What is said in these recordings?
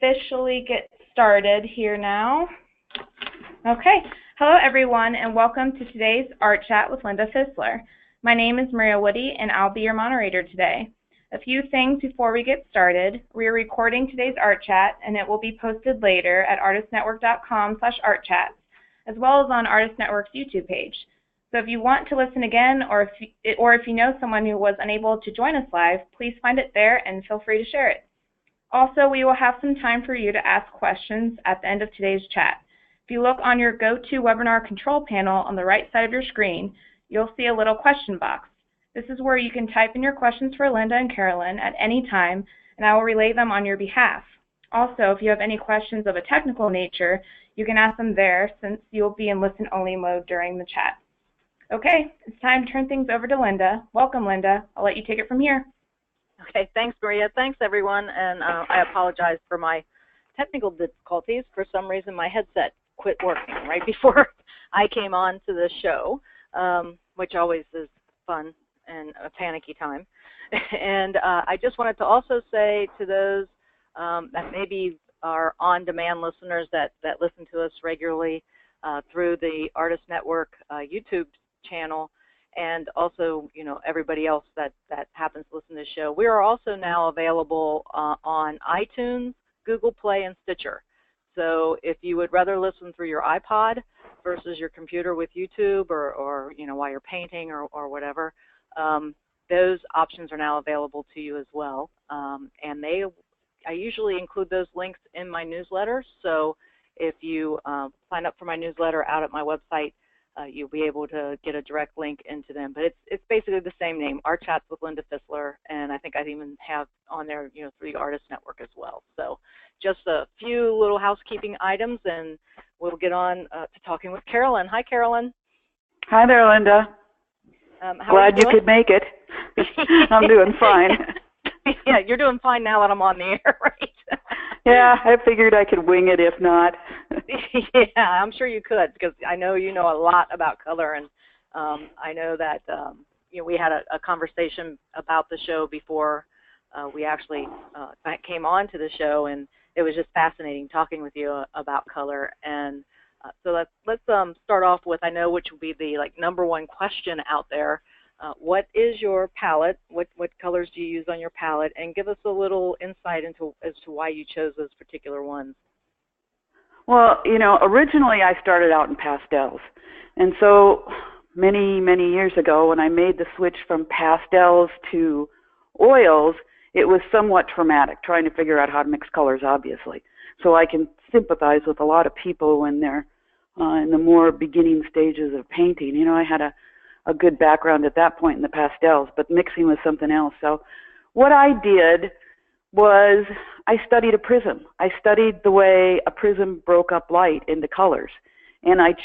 officially get started here now. Okay, hello everyone and welcome to today's Art Chat with Linda Fisler. My name is Maria Woody and I'll be your moderator today. A few things before we get started. We are recording today's Art Chat and it will be posted later at artistnetwork.com/artchats, as well as on Artist Network's YouTube page. So if you want to listen again or if you know someone who was unable to join us live, please find it there and feel free to share it. Also, we will have some time for you to ask questions at the end of today's chat. If you look on your GoToWebinar control panel on the right side of your screen, you'll see a little question box. This is where you can type in your questions for Linda and Carolyn at any time, and I will relay them on your behalf. Also, if you have any questions of a technical nature, you can ask them there since you'll be in listen-only mode during the chat. Okay, it's time to turn things over to Linda. Welcome, Linda. I'll let you take it from here. Okay, thanks, Maria. Thanks, everyone. And I apologize for my technical difficulties. For some reason, my headset quit working right before I came on to the show, which always is fun and a panicky time. And I just wanted to also say to those that maybe are on-demand listeners that listen to us regularly through the Artist Network YouTube channel, and also, you know, everybody else that happens to listen to the show. We are also now available on iTunes, Google Play, and Stitcher. So if you would rather listen through your iPod versus your computer with YouTube or you know, while you're painting or whatever, those options are now available to you as well. And I usually include those links in my newsletter. So if you sign up for my newsletter out at my website, you'll be able to get a direct link into them. But it's basically the same name, Art Chats with Linda Fisler, and I think I even have on there, you know, through the Artist Network as well. So just a few little housekeeping items, and we'll get on to talking with Carolyn. Hi, Carolyn. Hi there, Linda. Glad you could make it. I'm doing fine. Yeah, you're doing fine now that I'm on the air, right? Yeah, I figured I could wing it if not. Yeah, I'm sure you could, because I know you know a lot about color, and I know that you know, we had a conversation about the show before we actually came on to the show, and it was just fascinating talking with you about color. And so let's start off with, I know which will be the #1 question out there. What is your palette? What colors do you use on your palette? And give us a little insight as to why you chose those particular ones. Well, you know, originally I started out in pastels. And so many, many years ago when I made the switch from pastels to oils, it was somewhat traumatic trying to figure out how to mix colors, obviously. So I can sympathize with a lot of people when they're in the more beginning stages of painting. You know, I had a good background at that point in the pastels, but mixing was something else. So what I did was I studied a prism. I studied the way a prism broke up light into colors. And I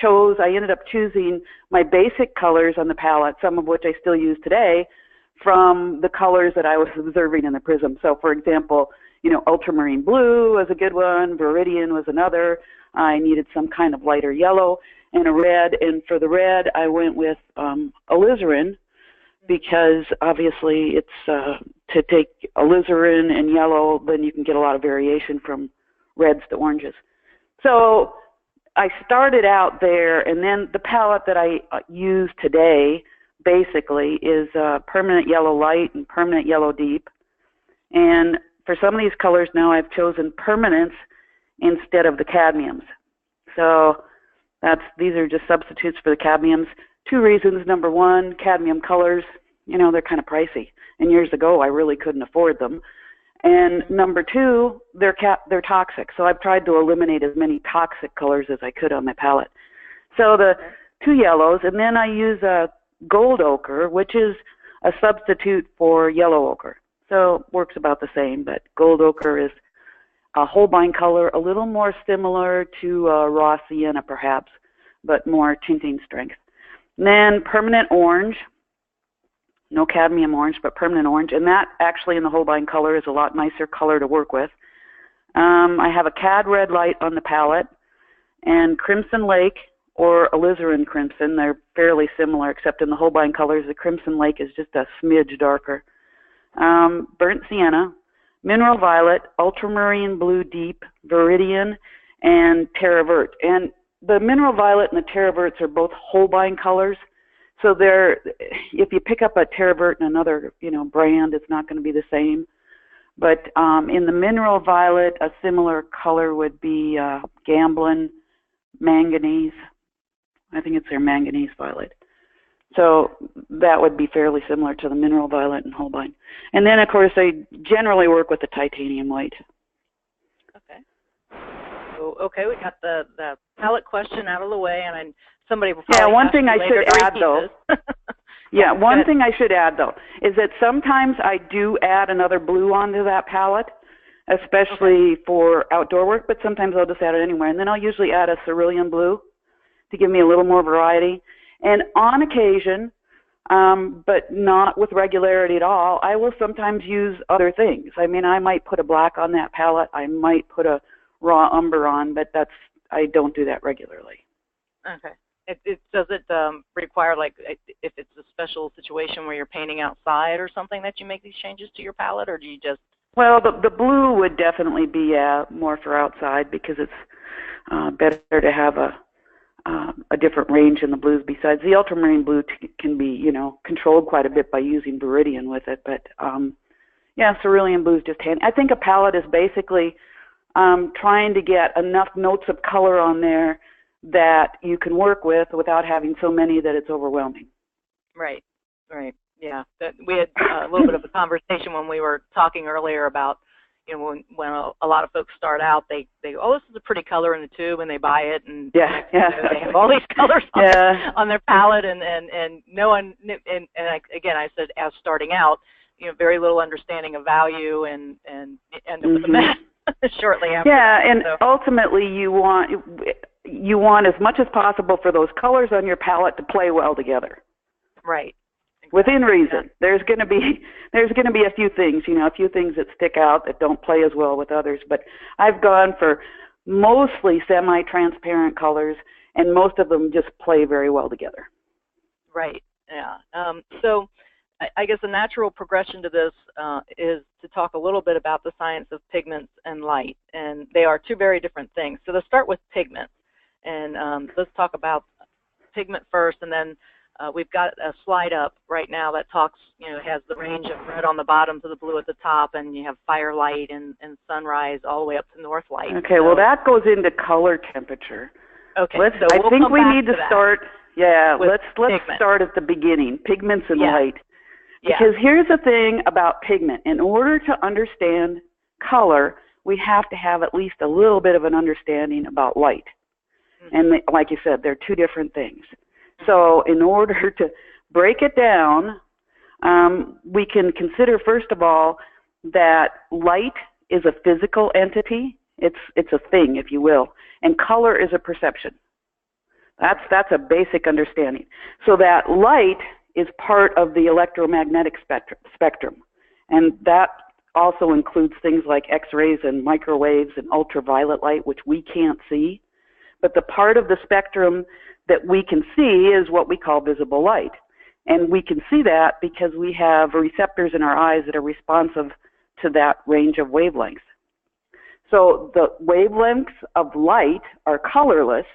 ended up choosing my basic colors on the palette, some of which I still use today, from the colors that I was observing in the prism. So for example, you know, ultramarine blue was a good one, viridian was another. I needed some kind of lighter yellow and a red, and for the red I went with alizarin, because obviously it's to take alizarin and yellow, then you can get a lot of variation from reds to oranges. So I started out there, and then the palette that I use today basically is permanent yellow light and permanent yellow deep. And for some of these colors now I've chosen permanents instead of the cadmiums. So these are just substitutes for the cadmiums. Two reasons. Number one, cadmium colors, you know, they're kind of pricey. And years ago, I really couldn't afford them. And number two, they're toxic. So I've tried to eliminate as many toxic colors as I could on my palette. So the two yellows, and then I use a gold ochre, which is a substitute for yellow ochre. So it works about the same, but gold ochre is a Holbein color, a little more similar to raw sienna perhaps, but more tinting strength. And then permanent orange, no cadmium orange, but permanent orange, and that actually in the Holbein color is a lot nicer color to work with. I have a cad red light on the palette, and Crimson Lake or alizarin crimson. They're fairly similar, except in the Holbein colors, the Crimson Lake is just a smidge darker. Burnt sienna, mineral violet, ultramarine blue deep, viridian, and terravert. And the mineral violet and the terraverts are both Holbein colors. So if you pick up a terravert in another, brand, it's not going to be the same. But in the mineral violet, a similar color would be Gamblin manganese. I think it's their manganese violet. So that would be fairly similar to the mineral violet and Holbein. And then, of course, I generally work with the titanium white. Okay. So, okay, we got the palette question out of the way, and somebody will probably one thing I should add, though. Yeah, one thing I should add, though, is that sometimes I do add another blue onto that palette, especially for outdoor work, but sometimes I'll just add it anywhere. And then I'll usually add a cerulean blue to give me a little more variety. And on occasion, but not with regularity at all, I will sometimes use other things. I mean, I might put a black on that palette. I might put a raw umber on, but I don't do that regularly. Okay. Does it require, like, if it's a special situation where you're painting outside or something, that you make these changes to your palette, or do you just? Well, the blue would definitely be more for outside, because it's better to have a different range in the blues. Besides, the ultramarine blue can be, controlled quite a bit by using viridian with it. But cerulean blue is just handy. I think a palette is basically trying to get enough notes of color on there that you can work with without having so many that it's overwhelming. Right. Yeah. We had a little bit of a conversation when we were talking earlier about, when a lot of folks start out, they go, this is a pretty color in the tube, and they buy it, and they have all these colors on their palette, and no one, and I said, as starting out, very little understanding of value, and end up with a mess shortly after. Yeah, and ultimately you want as much as possible for those colors on your palette to play well together. Right. Within reason. There's going to be a few things, a few things that stick out that don't play as well with others. But I've gone for mostly semi-transparent colors, and most of them just play very well together. Right. Yeah. So I guess a natural progression to this is to talk a little bit about the science of pigments and light, and they are two very different things. So let's start with pigments, and let's talk about pigment first, and then we've got a slide up right now that talks, has the range of red on the bottom to the blue at the top, and you have firelight and sunrise all the way up to north light. Okay, well, that goes into color temperature. Okay, I think we need to start. Yeah, let's start at the beginning, pigments and light. Because here's the thing about pigment. In order to understand color, we have to have at least a little bit of an understanding about light. Mm-hmm. And like you said, they're two different things. So in order to break it down, we can consider, first of all, that light is a physical entity. It's a thing, if you will. And color is a perception. That's a basic understanding. So that light is part of the electromagnetic spectrum. And that also includes things like X-rays and microwaves and ultraviolet light, which we can't see. But the part of the spectrum that we can see is what we call visible light. And we can see that because we have receptors in our eyes that are responsive to that range of wavelengths. So the wavelengths of light are colorless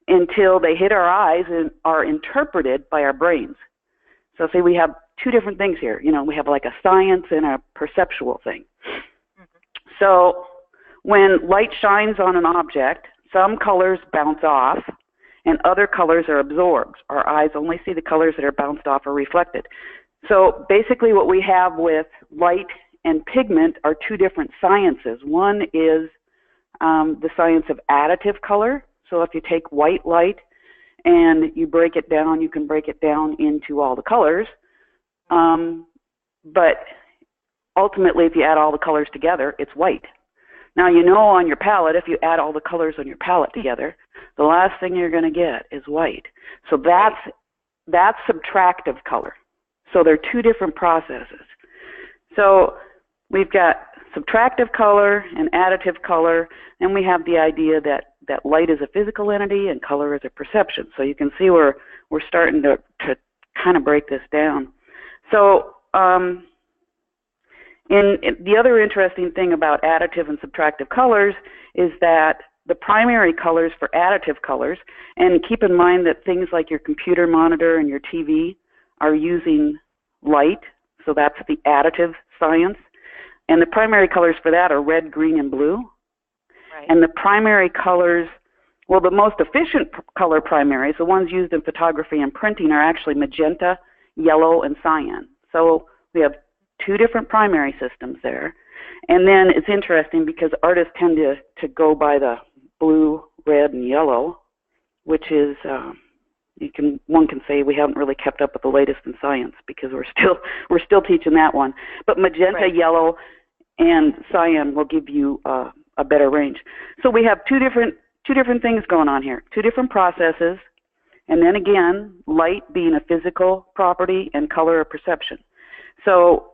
until they hit our eyes and are interpreted by our brains. So see, we have two different things here. We have like a science and a perceptual thing. Mm-hmm. So when light shines on an object, some colors bounce off and other colors are absorbed. Our eyes only see the colors that are bounced off or reflected. So basically what we have with light and pigment are two different sciences. One is the science of additive color. So if you take white light and you break it down, you can break it down into all the colors. But ultimately, if you add all the colors together, it's white. Now, on your palette, if you add all the colors on your palette together, the last thing you're going to get is white. So that's subtractive color. So they're two different processes. So we've got subtractive color and additive color, and we have the idea that light is a physical entity and color is a perception. So you can see we're starting to kind of break this down. So And the other interesting thing about additive and subtractive colors is that the primary colors for additive colors, and keep in mind that things like your computer monitor and your TV are using light, so that's the additive science. And the primary colors for that are red, green, and blue. Right. And the primary colors, well, the most efficient color primaries, the ones used in photography and printing, are actually magenta, yellow, and cyan. So we have two different primary systems there. And then it's interesting because artists tend to go by the blue, red, and yellow, which is, one can say we haven't really kept up with the latest in science because we're still teaching that one. But magenta, right. yellow, and cyan will give you a better range. So we have two different things going on here, two different processes, and then again, light being a physical property and color a perception. So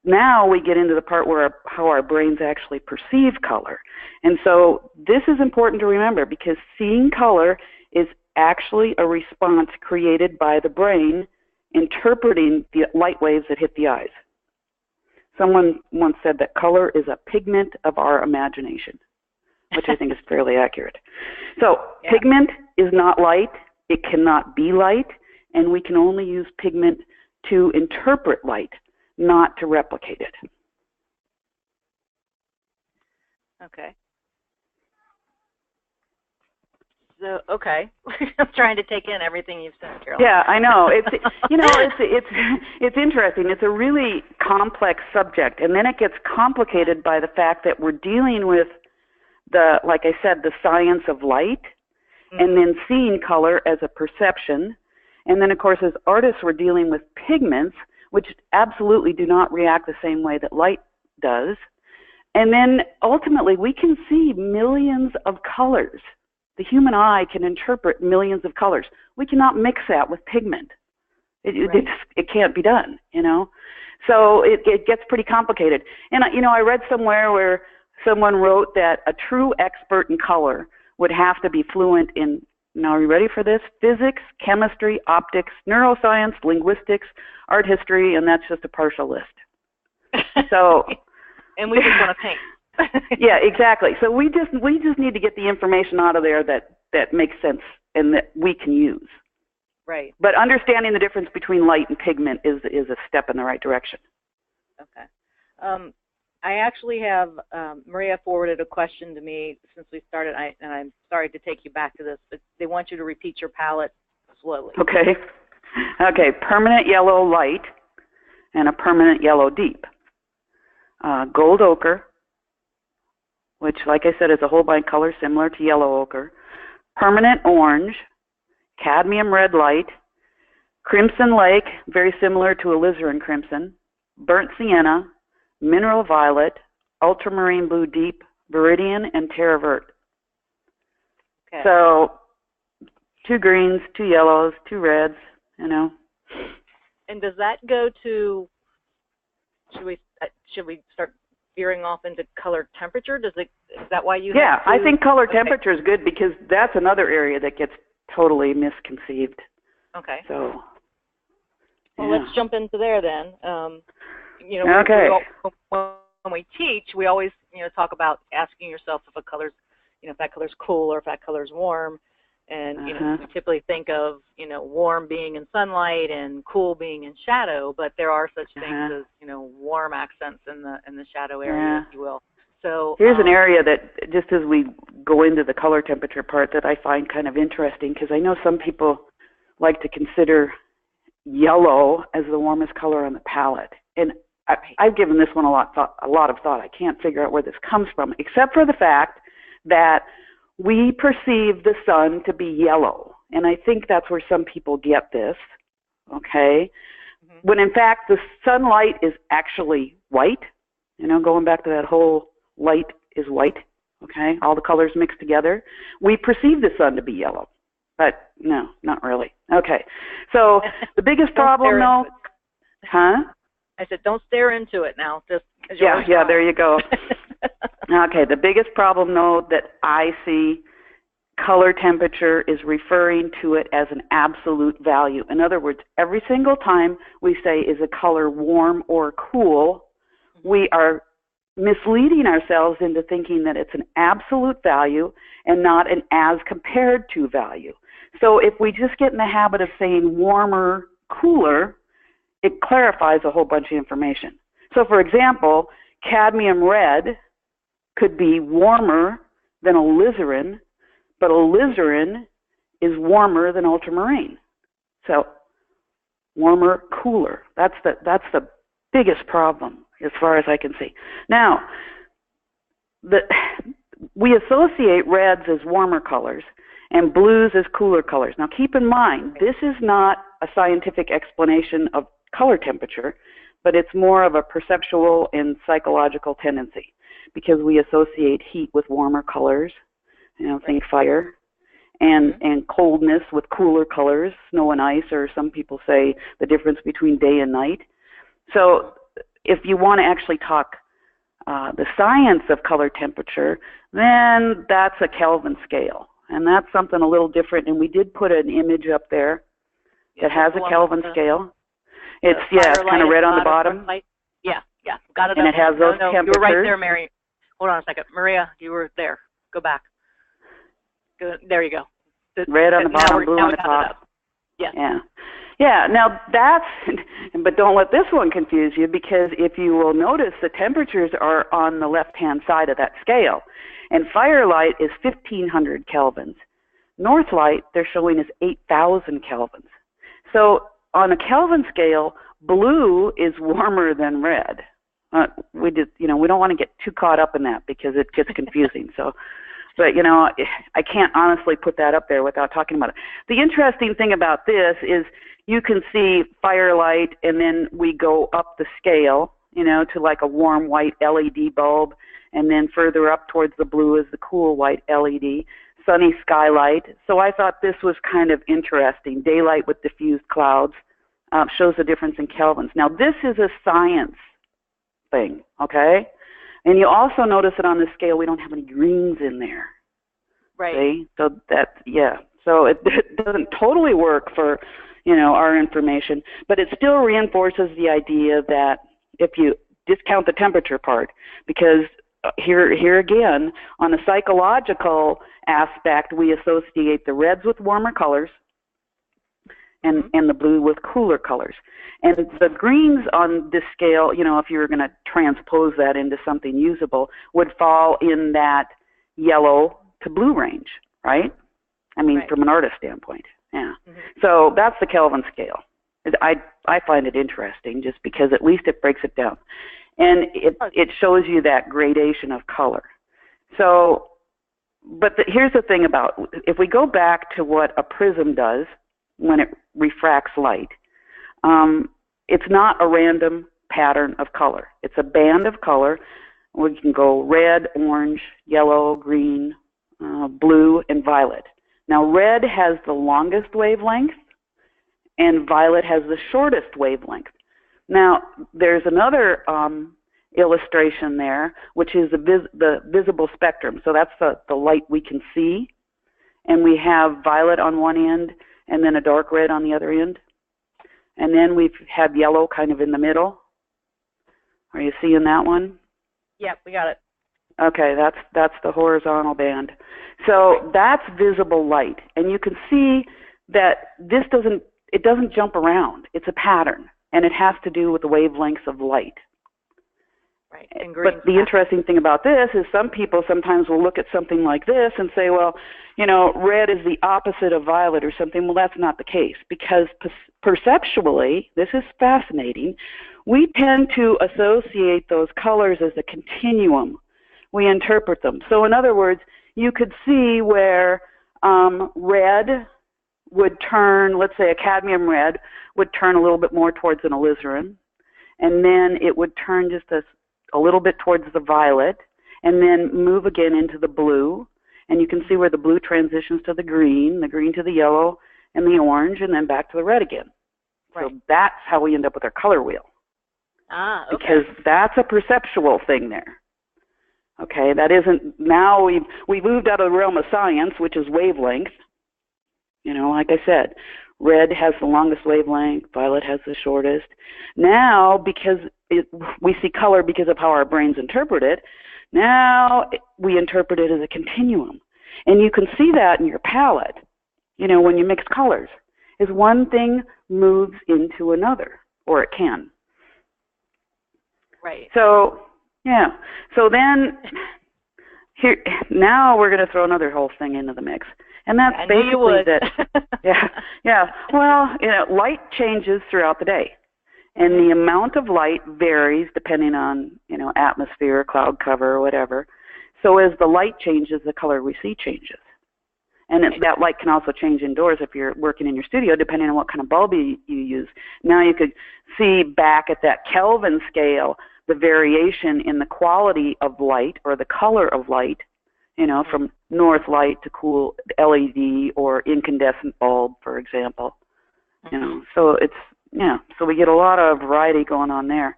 now we get into the part where how our brains actually perceive color. And so this is important to remember because seeing color is actually a response created by the brain interpreting the light waves that hit the eyes. Someone once said that color is a pigment of our imagination, which I think is fairly accurate. So yeah. Pigment is not light, it cannot be light, and we can only use pigment to interpret light, not to replicate it. Okay. So, okay. I'm trying to take in everything you've said, Carolyn. Yeah, I know. It's it's interesting. It's a really complex subject, and then it gets complicated by the fact that we're dealing with like I said, the science of light, and then seeing color as a perception, and then of course as artists we're dealing with pigments, which absolutely do not react the same way that light does, and then ultimately we can see millions of colors. The human eye can interpret millions of colors. We cannot mix that with pigment. It can't be done, So it gets pretty complicated. And, I read somewhere where someone wrote that a true expert in color would have to be fluent in, now are you ready for this? Physics, chemistry, optics, neuroscience, linguistics, art history, and that's just a partial list. So, and we just want to paint. Yeah, exactly. So we just need to get the information out of there that makes sense and that we can use. Right. But understanding the difference between light and pigment is a step in the right direction. Okay. I actually have Maria forwarded a question to me since we started, and I'm sorry to take you back to this, but they want you to repeat your palette slowly. Okay. Okay. Permanent yellow light and a permanent yellow deep. Gold ochre, which, like I said, is a Holbein color similar to yellow ochre. Permanent orange, cadmium red light, crimson lake, very similar to alizarin crimson, burnt sienna, mineral violet, ultramarine blue deep, viridian, and terra vert. Okay. So 2 greens, 2 yellows, 2 reds, And does that go to, should we start veering off into color temperature? Is that why you have I think color temperature is good because that's another area that gets totally misconceived. Okay. So, well, let's jump into there then. Okay. When we teach, we always, talk about asking yourself if a color's, if that color's cool or if that color's warm. And, we typically think of, warm being in sunlight and cool being in shadow, but there are such things as, warm accents in the shadow area, if you will. So here's an area that, just as we go into the color temperature part, that I find kind of interesting, because I know some people like to consider yellow as the warmest color on the palette. And I've given this one a lot of thought. I can't figure out where this comes from, except for the fact that we perceive the sun to be yellow, and I think that's where some people get this, okay? Mm-hmm. When in fact the sunlight is actually white, going back to that whole light is white, okay? All the colors mixed together. We perceive the sun to be yellow, but no, not really. Okay, so the biggest problem though, I said, don't stare into it now. Just yeah, there you go. Okay, the biggest problem, though, that I see, color temperature is referring to it as an absolute value. In other words, every single time we say, is a color warm or cool, we are misleading ourselves into thinking that it's an absolute value and not an as compared to value. So if we just get in the habit of saying warmer, cooler, it clarifies a whole bunch of information. So for example, cadmium red could be warmer than alizarin, but alizarin is warmer than ultramarine. So warmer, cooler. That's the biggest problem as far as I can see. Now, we associate reds as warmer colors and blues as cooler colors. Now keep in mind, this is not a scientific explanation of color temperature, but it's more of a perceptual and psychological tendency because we associate heat with warmer colors, think fire, and coldness with cooler colors, snow and ice, or some people say the difference between day and night. So if you want to actually talk the science of color temperature, then that's a Kelvin scale. And that's something a little different. And we did put an image up there that has a Kelvin scale. It's, it's kind of red on the bottom. Yeah, got it. And it has those temperatures. You were right there, Mary. Hold on a second. Maria, you were there. Go back. There you go. Red on the bottom, blue on the top. Yeah, now that's, but don't let this one confuse you, because if you will notice, the temperatures are on the left-hand side of that scale. And firelight is 1,500 kelvins. Northlight, they're showing is 8,000 kelvins. So on a Kelvin scale, blue is warmer than red. We don't want to get too caught up in that because it gets confusing. But I can't honestly put that up there without talking about it. The interesting thing about this is you can see firelight, and then we go up the scale, to like a warm white LED bulb, and then further up towards the blue is the cool white LED, sunny skylight. So I thought this was kind of interesting. Daylight with diffused clouds shows the difference in kelvins. Now this is a science thing, okay? And you also notice that on this scale we don't have any greens in there. Right. See? So so it doesn't totally work for, our information, but it still reinforces the idea that if you discount the temperature part, because here again, on a psychological aspect, we associate the reds with warmer colors and the blue with cooler colors. And the greens on this scale, if you were going to transpose that into something usable, would fall in that yellow to blue range, right? From an artist standpoint, yeah. So that's the Kelvin scale. I find it interesting just because at least it breaks it down. And it shows you that gradation of color. So, but here's the thing about, if we go back to what a prism does when it refracts light, it's not a random pattern of color. It's a band of color. We can go red, orange, yellow, green, blue, and violet. Now, red has the longest wavelength, and violet has the shortest wavelength. Now, there's another illustration there, which is the visible spectrum. So that's the light we can see. And we have violet on one end, and then a dark red on the other end. And then we've had yellow kind of in the middle. Are you seeing that one? Yep, we got it. Okay, that's the horizontal band. So that's visible light. And you can see that this doesn't jump around. It's a pattern, and it has to do with the wavelengths of light. Right. But the interesting thing about this is some people sometimes will look at something like this and say, well, red is the opposite of violet or something. Well, that's not the case, because perceptually, this is fascinating, we tend to associate those colors as a continuum. We interpret them. So in other words, you could see where red would turn, let's say a cadmium red would turn a little bit more towards an alizarin, and then it would turn just a little bit towards the violet, and then move again into the blue. And you can see where the blue transitions to the green to the yellow, and the orange, and then back to the red again. Right. So that's how we end up with our color wheel. Ah, okay. Because that's a perceptual thing there. Okay, that isn't, now we've moved out of the realm of science, which is wavelength. Like I said, red has the longest wavelength, violet has the shortest. Now, because we see color because of how our brains interpret it. Now we interpret it as a continuum. And you can see that in your palette, when you mix colors, is one thing moves into another, or it can. Right. So, yeah. So then, now we're going to throw another whole thing into the mix. And that's basically that. Yeah. Well, light changes throughout the day. And the amount of light varies depending on, atmosphere, cloud cover, or whatever. So as the light changes, the color we see changes. And that light can also change indoors if you're working in your studio, depending on what kind of bulb you use. Now you could see back at that Kelvin scale the variation in the quality of light or the color of light, from north light to cool LED or incandescent bulb, for example. So it's, so we get a lot of variety going on there.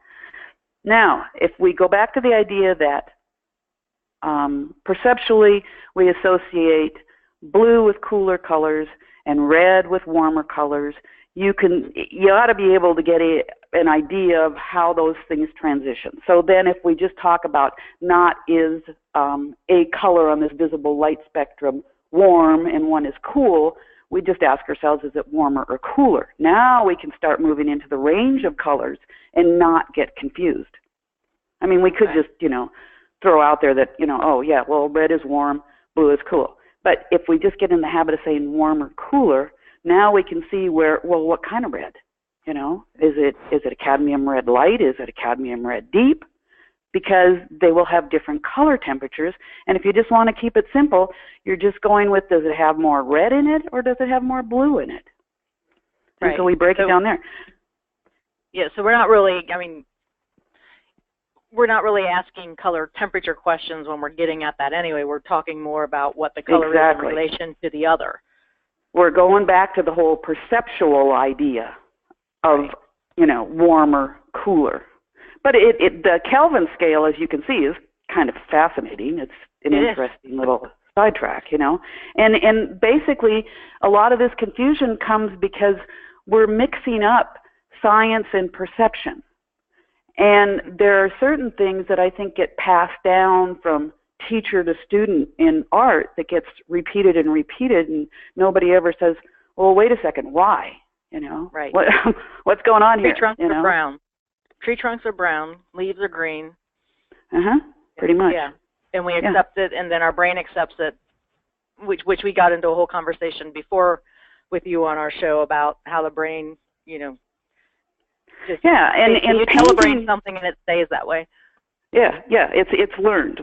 Now, if we go back to the idea that perceptually we associate blue with cooler colors and red with warmer colors, you ought to be able to get an idea of how those things transition. So then if we just talk about not is a color on this visible light spectrum warm and one is cool, we just ask ourselves, is it warmer or cooler? Now we can start moving into the range of colors and not get confused. I mean, we could just, throw out there that, oh yeah, well, red is warm, blue is cool. But if we just get in the habit of saying warm or cooler, now we can see what kind of red? Is it a cadmium red light? Is it a cadmium red deep? Because they will have different color temperatures. And if you just want to keep it simple, you're just going with, does it have more red in it or does it have more blue in it? And so we break it down there. Yeah, so we're not really asking color temperature questions when we're getting at that anyway. We're talking more about what the color is in relation to the other. We're going back to the whole perceptual idea of, warmer, cooler. But the Kelvin scale, as you can see, is kind of fascinating. It's an interesting little sidetrack, And basically, a lot of this confusion comes because we're mixing up science and perception. And there are certain things that I think get passed down from teacher to student in art that gets repeated and repeated, and nobody ever says, well, wait a second, why? Right. What's going on here? Tree trunks are brown. Tree trunks are brown. Leaves are green. Pretty much. Yeah. And we accept it, and then our brain accepts it, which we got into a whole conversation before with you on our show about how the brain, and you tell the brain something and it stays that way. Yeah, it's learned.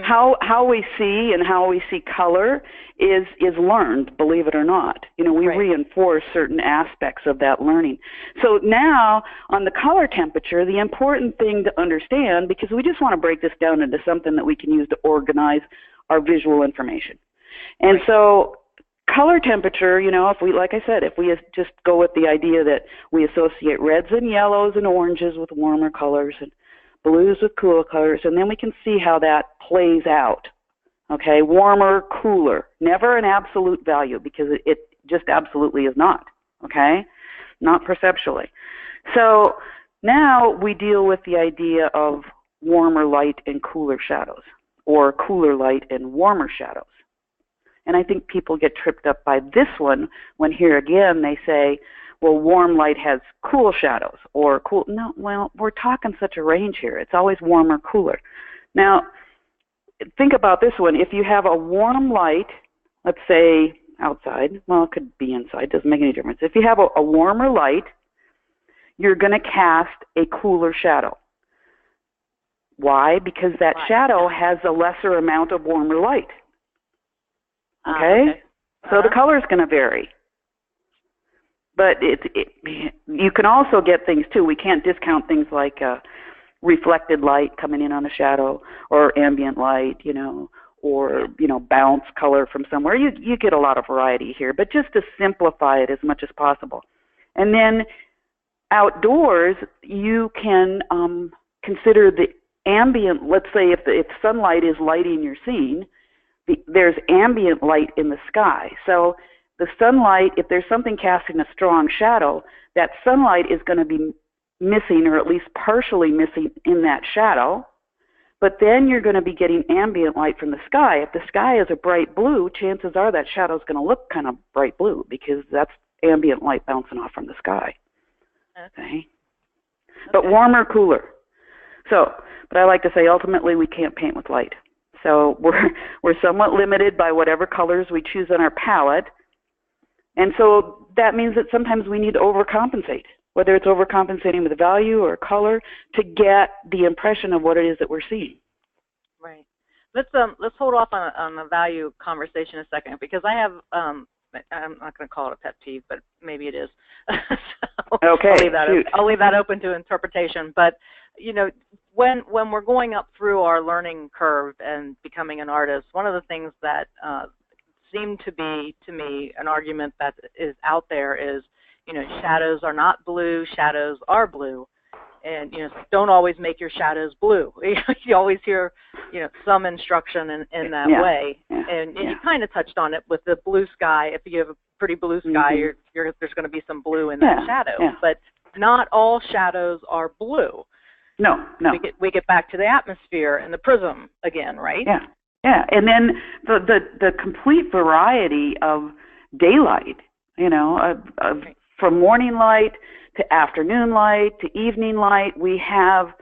How we see and how we see color is learned, believe it or not. We reinforce certain aspects of that learning. So now, on the color temperature, the important thing to understand, because we just want to break this down into something that we can use to organize our visual information. And so color temperature, if we just go with the idea that we associate reds and yellows and oranges with warmer colors and blues with cooler colors, and then we can see how that plays out. Okay, warmer, cooler, never an absolute value because it just absolutely is not. Okay, not perceptually. So now we deal with the idea of warmer light and cooler shadows, or cooler light and warmer shadows. And I think people get tripped up by this one when here again they say, well, warm light has cool shadows, or cool. No, well, we're talking such a range here. It's always warmer, cooler. Now, think about this one. If you have a warm light, let's say outside, well, it could be inside, doesn't make any difference. If you have a warmer light, you're going to cast a cooler shadow. Why? Because that shadow has a lesser amount of warmer light. Okay? So the color is going to vary. But you can also get things, too. We can't discount things like reflected light coming in on a shadow, or ambient light, or, bounce color from somewhere. You get a lot of variety here, but just to simplify it as much as possible. And then outdoors, you can consider the ambient, let's say if sunlight is lighting your scene, there's ambient light in the sky. So the sunlight, if there's something casting a strong shadow, that sunlight is going to be missing, or at least partially missing, in that shadow. But then you're going to be getting ambient light from the sky. If the sky is a bright blue, chances are that shadow is going to look kind of bright blue because that's ambient light bouncing off from the sky. Okay. But warmer, cooler. So, but I like to say ultimately we can't paint with light. So we're somewhat limited by whatever colors we choose on our palette. And so that means that sometimes we need to overcompensate, whether it's overcompensating with value or color, to get the impression of what it is that we're seeing. Right. Let's hold off on the value conversation a second, because I have I'm not going to call it a pet peeve, but maybe it is. So okay. I'll leave that open to interpretation. But you know, when we're going up through our learning curve and becoming an artist, one of the things that seemed to be, to me, an argument that is out there is, you know, shadows are not blue, shadows are blue. And, you know, don't always make your shadows blue. You always hear, you know, some instruction in that way. And you kind of touched on it with the blue sky. If you have a pretty blue sky, there's going to be some blue in that shadow. But not all shadows are blue. No. We get back to the atmosphere and the prism again, right? Yeah. And then the complete variety of daylight, you know, from morning light to afternoon light to evening light, we have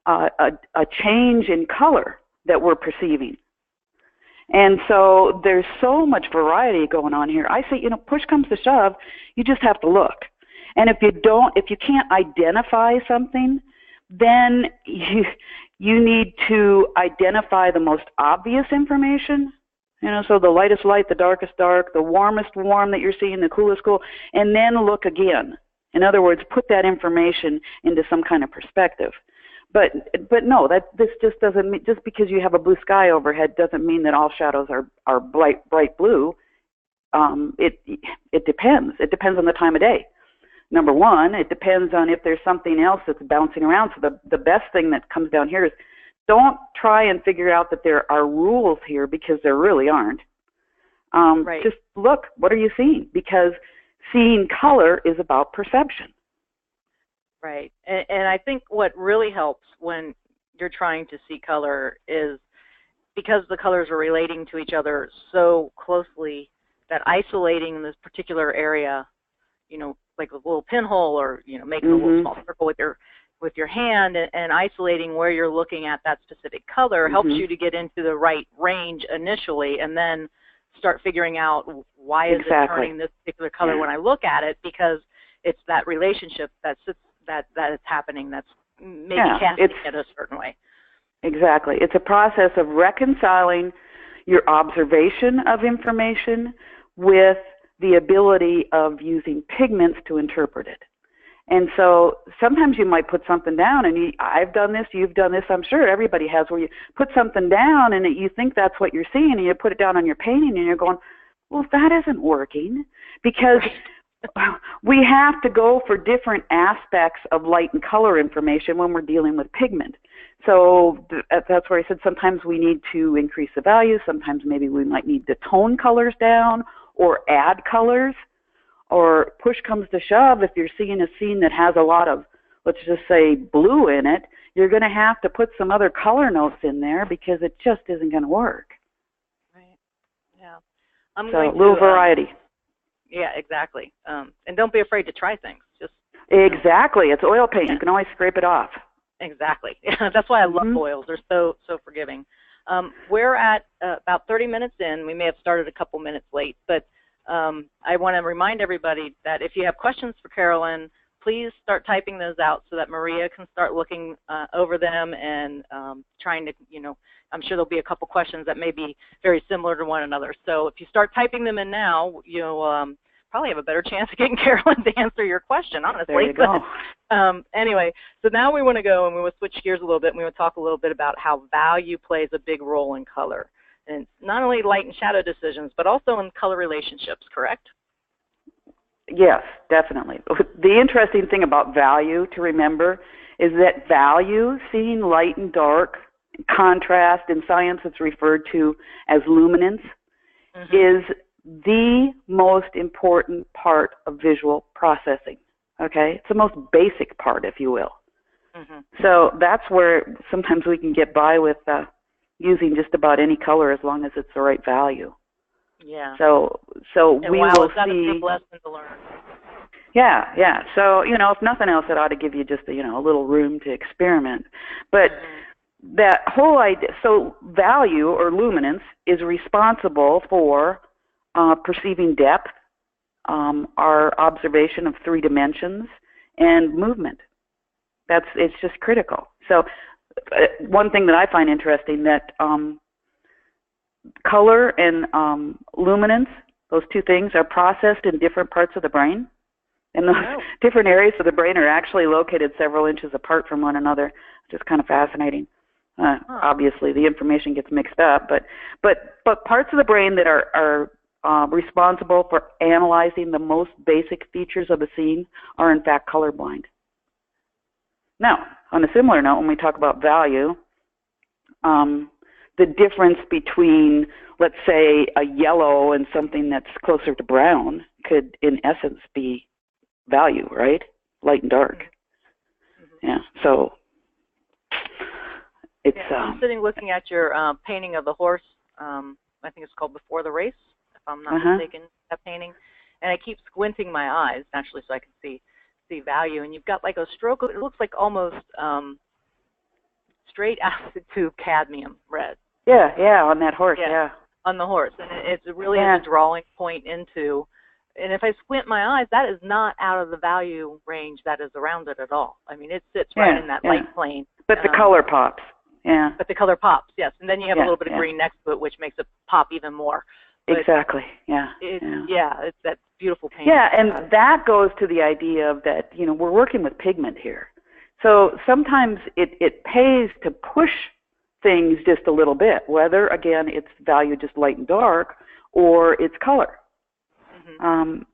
a change in color that we're perceiving. And so there's so much variety going on here. I say, you know, push comes to shove, you just have to look. And if you can't identify something, then you need to identify the most obvious information. You know, so the lightest light, the darkest dark, the warmest warm that you're seeing, the coolest cool, and then look again. In other words, put that information into some kind of perspective. But no, this just doesn't mean, just because you have a blue sky overhead doesn't mean that all shadows are bright blue. It depends. It depends on the time of day. Number one, it depends on if there's something else that's bouncing around. So the best thing that comes down here is, don't try and figure out that there are rules here, because there really aren't. Just look, what are you seeing? Because seeing color is about perception. Right. And I think what really helps when you're trying to see color is, because the colors are relating to each other so closely, that isolating this particular area, you know, like a little pinhole, or, you know, making a little small circle with your hand and isolating where you're looking at that specific color helps you to get into the right range initially, and then start figuring out why is it turning this particular color when I look at it, because it's that relationship that is happening that's maybe casting it a certain way. Exactly. It's a process of reconciling your observation of information with the ability of using pigments to interpret it. And so sometimes you might put something down, and I've done this, you've done this, I'm sure everybody has, where you put something down and you think that's what you're seeing, and you put it down on your painting and you're going, well, that isn't working, because we have to go for different aspects of light and color information when we're dealing with pigment. So that's where I said sometimes we need to increase the value, sometimes maybe we might need to tone colors down or add colors. Or push comes to shove, if you're seeing a scene that has a lot of, let's just say, blue in it, you're going to have to put some other color notes in there, because it just isn't going to work. Right. Yeah. So a little variety. Yeah, exactly. And don't be afraid to try things. Exactly. It's oil paint. You can always scrape it off. Exactly. That's why I love oils. They're so forgiving. We're at about 30 minutes in. We may have started a couple minutes late, but I want to remind everybody that if you have questions for Carolyn, please start typing those out so that Maria can start looking over them and trying to, you know, I'm sure there'll be a couple questions that may be very similar to one another. So if you start typing them in now, you'll probably have a better chance of getting Carolyn to answer your question, honestly. There you go. Anyway, so now we want to go and we want to switch gears a little bit, and we want to talk a little bit about how value plays a big role in color. And not only light and shadow decisions, but also in color relationships, correct? Yes, definitely. The interesting thing about value to remember is that value, seeing light and dark, contrast, in science it's referred to as luminance, is the most important part of visual processing. Okay, it's the most basic part, if you will. Mm-hmm. So that's where sometimes we can get by with using just about any color as long as it's the right value. Yeah. So and we wow, will is that see. a big lesson to learn? Yeah. So if nothing else, it ought to give you just a little room to experiment. But that whole idea, so value or luminance is responsible for perceiving depth, our observation of 3 dimensions, and movement. It's just critical. So one thing that I find interesting that color and luminance, those 2 things, are processed in different parts of the brain. And those different areas of the brain are actually located several inches apart from one another. It's just kind of fascinating. Obviously, the information gets mixed up, but parts of the brain that are responsible for analyzing the most basic features of a scene are in fact colorblind. Now, on a similar note, when we talk about value, the difference between, let's say, a yellow and something that's closer to brown could, in essence, be value, right? Light and dark. Mm-hmm. Yeah. So it's. I'm sitting looking at your painting of the horse. I think it's called Before the Race, if I'm not mistaken. That painting, and I keep squinting my eyes naturally so I can see value. And you've got like a stroke. It looks like almost straight acid tube cadmium red. Yeah, on that horse. Yeah. On the horse, and it's really a drawing point into. And if I squint my eyes, that is not out of the value range that is around it at all. I mean, it sits right in that light plane. But the color pops. Yeah. But the color pops, yes. And then you have a little bit of green next to it, which makes it pop even more. But exactly. it's that beautiful paint. Yeah, and that goes to the idea of that, we're working with pigment here. So sometimes it pays to push things just a little bit, whether, again, it's value just light and dark or it's color. And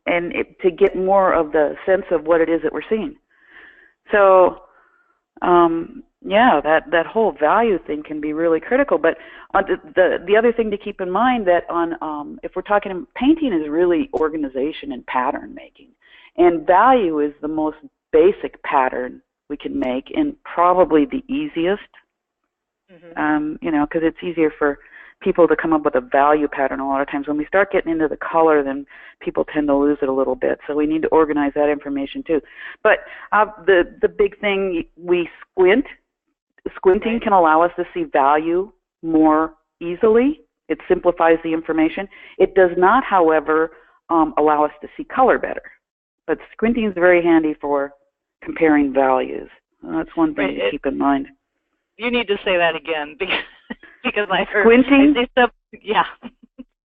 to get more of the sense of what it is that we're seeing. So, that whole value thing can be really critical. But the other thing to keep in mind that if we're talking, painting is really organization and pattern making. And value is the most basic pattern we can make and probably the easiest, because it's easier for people to come up with a value pattern a lot of times. When we start getting into the color, then people tend to lose it a little bit. So we need to organize that information too. But the big thing, squinting can allow us to see value more easily. It simplifies the information. It does not, however, allow us to see color better. But squinting is very handy for comparing values. That's one thing to keep in mind. You need to say that again because I heard squinting. Yeah.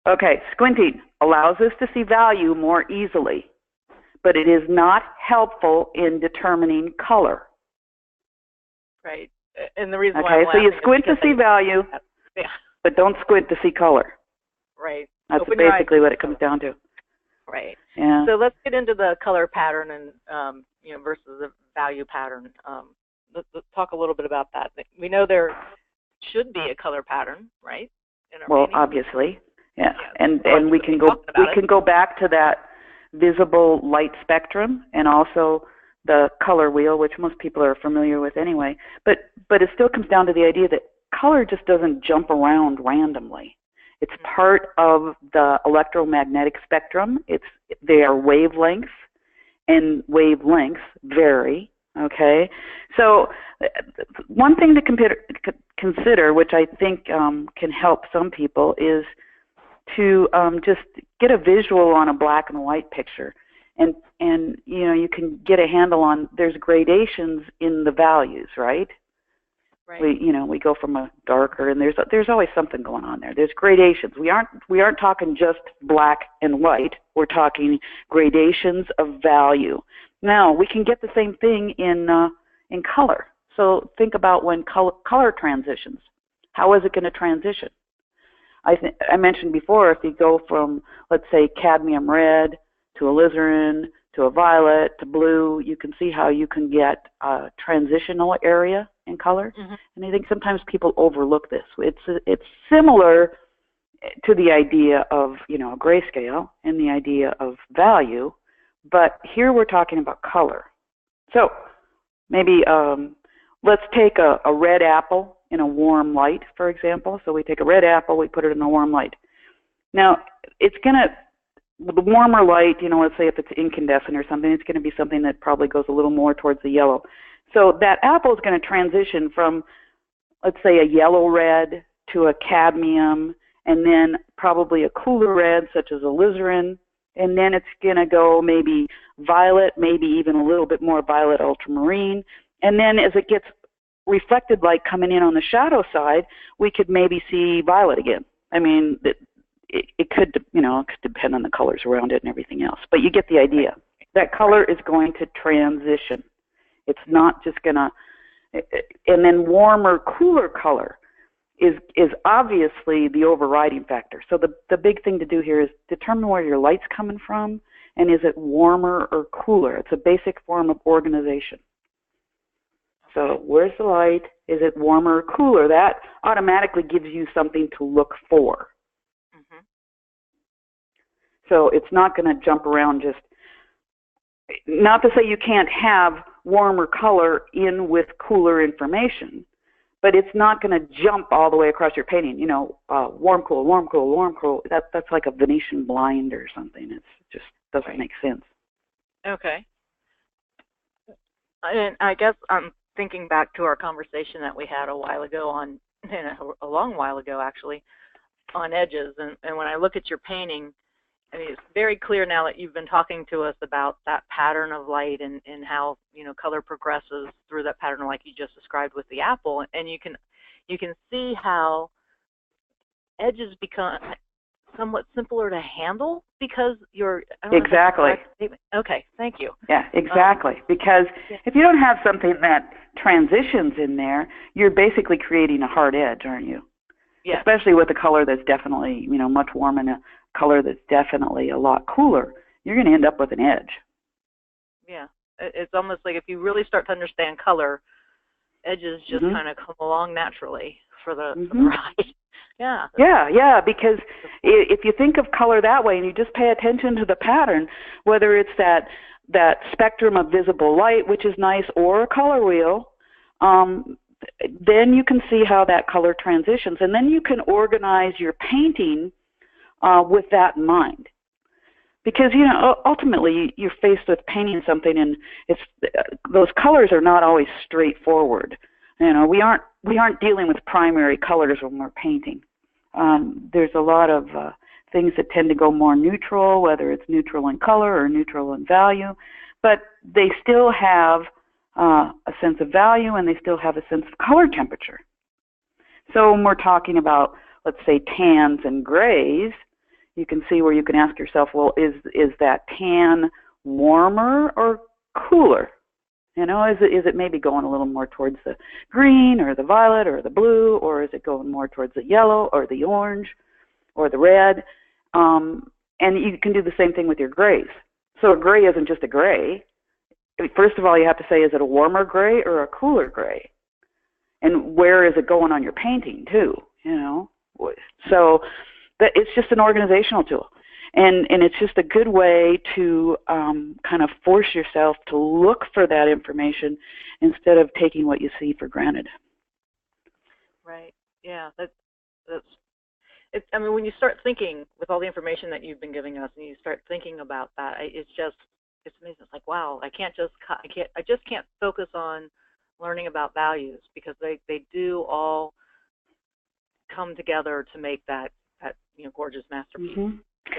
Okay, squinting allows us to see value more easily, but it is not helpful in determining color. Right. And the reason why. Okay, so you squint to see value, but don't squint to see color. Right. That's basically what it comes down to. Right. Yeah. So let's get into the color pattern and versus the value pattern. Let's talk a little bit about that. We know there should be a color pattern, right? Well, obviously, yeah. And we can go back to that visible light spectrum and also the color wheel, which most people are familiar with anyway. But it still comes down to the idea that color just doesn't jump around randomly. It's part of the electromagnetic spectrum. They are wavelengths, and wavelengths vary. Okay, so one thing to consider, which I think can help some people, is to just get a visual on a black and white picture, and you can get a handle on. There's gradations in the values, right? Right. We go from a darker, and there's always something going on there. There's gradations. We aren't talking just black and white. We're talking gradations of value. Now, we can get the same thing in color. So think about when color transitions. How is it going to transition? I mentioned before, if you go from, let's say, cadmium red to alizarin to a violet to blue, you can see how you can get a transitional area in color. And I think sometimes people overlook this. It's similar to the idea of a grayscale and the idea of value, But here we're talking about color. So maybe let's take a red apple in a warm light, for example. So we take a red apple, we put it in a warm light. Now, it's going to, the warmer light, you know, let's say if it's incandescent or something, it's going to be something that probably goes a little more towards the yellow. So that apple is going to transition from, let's say, a yellow red to a cadmium, and then probably a cooler red, such as alizarin, and then it's going to go maybe violet, maybe even a little bit more violet ultramarine, and then as it gets reflected light coming in on the shadow side, we could maybe see violet again. I mean, it could, you know, it could depend on the colors around it and everything else, but you get the idea. That color is going to transition. It's not just going to, and then warmer, cooler color is obviously the overriding factor. So the big thing to do here is determine where your light's coming from, and is it warmer or cooler? It's a basic form of organization. So where's the light? Is it warmer or cooler? That automatically gives you something to look for. So it's not going to jump around just, not to say you can't have warmer color in with cooler information, but it's not going to jump all the way across your painting. You know, warm, cool, warm, cool, warm, cool. That's like a Venetian blind or something. It just doesn't make sense. Okay. And I guess I'm thinking back to our conversation that we had a while ago on, a long while ago actually, on edges. And when I look at your painting, I mean, it's very clear now that you've been talking to us about that pattern of light and how, you know, color progresses through that pattern like you just described with the apple. And you can see how edges become somewhat simpler to handle because you're... Exactly. Okay, thank you. Yeah, exactly. Because if you don't have something that transitions in there, you're basically creating a hard edge, aren't you? Yes. Especially with a color that's definitely, you know, much warmer and a color that's definitely a lot cooler, you're going to end up with an edge. Yeah. It's almost like if you really start to understand color, edges just kind of come along naturally for the ride. Yeah. Yeah, because if you think of color that way and you just pay attention to the pattern, whether it's that spectrum of visible light, which is nice, or a color wheel, then you can see how that color transitions. And then you can organize your painting with that in mind. Because, you know, ultimately you're faced with painting something and it's those colors are not always straightforward. You know, we aren't dealing with primary colors when we're painting. There's a lot of things that tend to go more neutral, whether it's neutral in color or neutral in value, but they still have a sense of value and they still have a sense of color temperature. So when we're talking about, let's say, tans and grays, you can see where you can ask yourself, well, is that tan warmer or cooler? You know, is it maybe going a little more towards the green or the violet or the blue, or is it going more towards the yellow or the orange or the red? And you can do the same thing with your grays. So a gray isn't just a gray. First of all, you have to say, is it a warmer gray or a cooler gray? And where is it going on your painting too, you know? So it's just an organizational tool. And it's just a good way to kind of force yourself to look for that information instead of taking what you see for granted. Right. Yeah. That's it's. I mean, when you start thinking with all the information that you've been giving us, and you start thinking about that, it's amazing. It's like, wow, I just can't focus on learning about values because they do all come together to make that gorgeous masterpiece.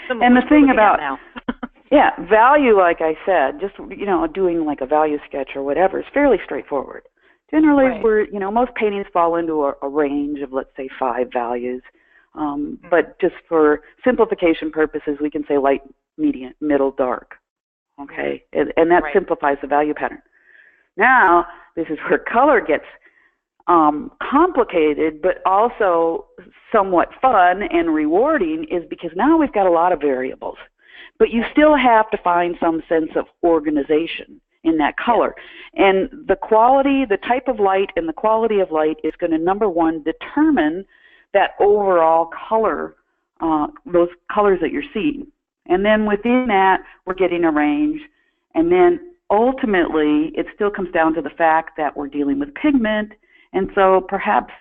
And the thing about value, like I said, just doing like a value sketch or whatever is fairly straightforward. Generally, most paintings fall into a range of, let's say, 5 values. But just for simplification purposes, we can say light, medium, middle, dark. Okay, and that simplifies the value pattern. Now, this is where color gets complicated, but also somewhat fun and rewarding, is because now we've got a lot of variables, but you still have to find some sense of organization in that color. And the quality, the type of light and the quality of light is going to, number one, determine that overall color, those colors that you're seeing. And then within that, we're getting a range, And then ultimately, it still comes down to the fact that we're dealing with pigment. And so perhaps,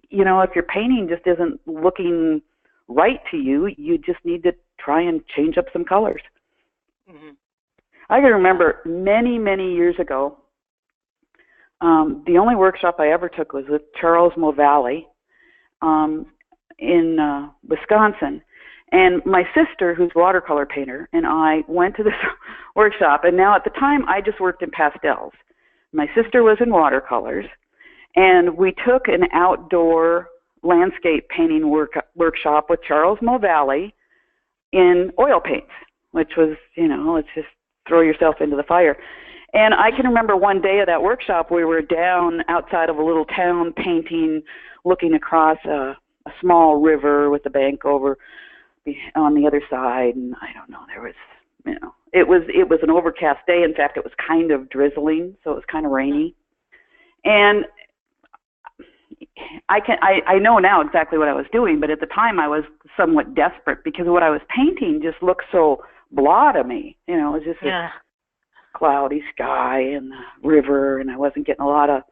you know, if your painting just isn't looking right to you, you just need to try and change up some colors. Mm-hmm. I can remember many, many years ago, the only workshop I ever took was with Charles Moe Valley in Wisconsin. And my sister, who's a watercolor painter, and I went to this workshop. And now at the time, I just worked in pastels. My sister was in watercolors. And we took an outdoor landscape painting workshop with Charles Moe Valley in oil paints, which was, you know, let's just throw yourself into the fire. And I can remember one day of that workshop, we were down outside of a little town painting, looking across a small river with the bank over on the other side. And I don't know, there was, you know, it was an overcast day. In fact, it was kind of drizzling, so it was kind of rainy. And I know now exactly what I was doing, but at the time I was somewhat desperate because what I was painting just looked so blah to me. You know, it was just this cloudy sky and the river, and I wasn't getting a lot of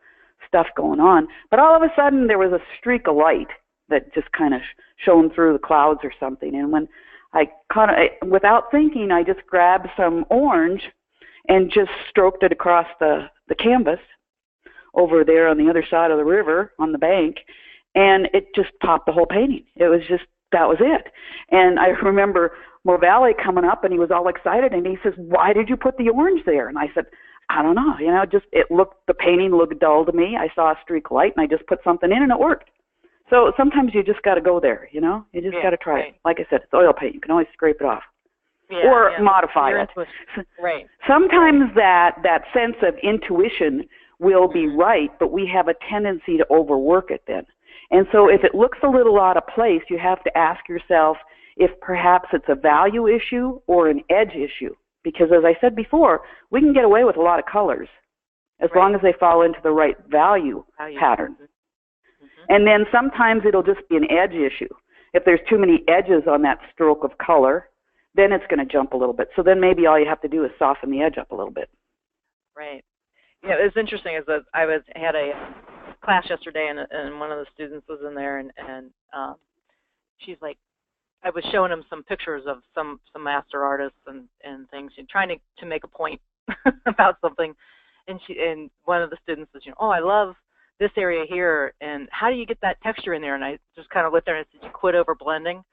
stuff going on. But all of a sudden there was a streak of light that just kind of shone through the clouds or something. And when I without thinking, I just grabbed some orange and just stroked it across the canvas over there on the other side of the river on the bank, and it just popped the whole painting. It was just, that was it. And I remember Moe Valley coming up, and he was all excited, and he says, "Why did you put the orange there?" And I said, "I don't know, you know, just the painting looked dull to me. I saw a streak of light, and I just put something in, and it worked." So sometimes you just got to go there, you know, you just got to try it. Like I said, it's oil paint. You can always scrape it off or modify it. Right. Sometimes that sense of intuition will be right, but we have a tendency to overwork it then. And so if it looks a little out of place, you have to ask yourself if perhaps it's a value issue or an edge issue. Because as I said before, we can get away with a lot of colors as long as they fall into the right value pattern. Mm-hmm. And then sometimes it'll just be an edge issue. If there's too many edges on that stroke of color, then it's going to jump a little bit. So then maybe all you have to do is soften the edge up a little bit. Right. Yeah, it was interesting is that I had a class yesterday, and one of the students was in there, and she's like, I was showing him some pictures of some master artists and things, and trying to make a point about something, and one of the students says, you know, "Oh, I love this area here, and how do you get that texture in there?" And I just kind of looked there and I said, "You quit over blending."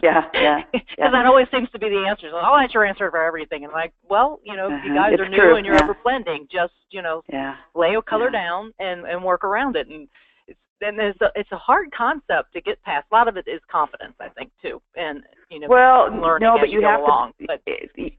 Yeah. Because that always seems to be the answer. So, "Oh, that's your answer for everything." And I'm like, well, you know, you guys are new and you're over blending. Just, you know, lay a color down and work around it. And it's a hard concept to get past. A lot of it is confidence, I think, too, and you know, learning as you go along. But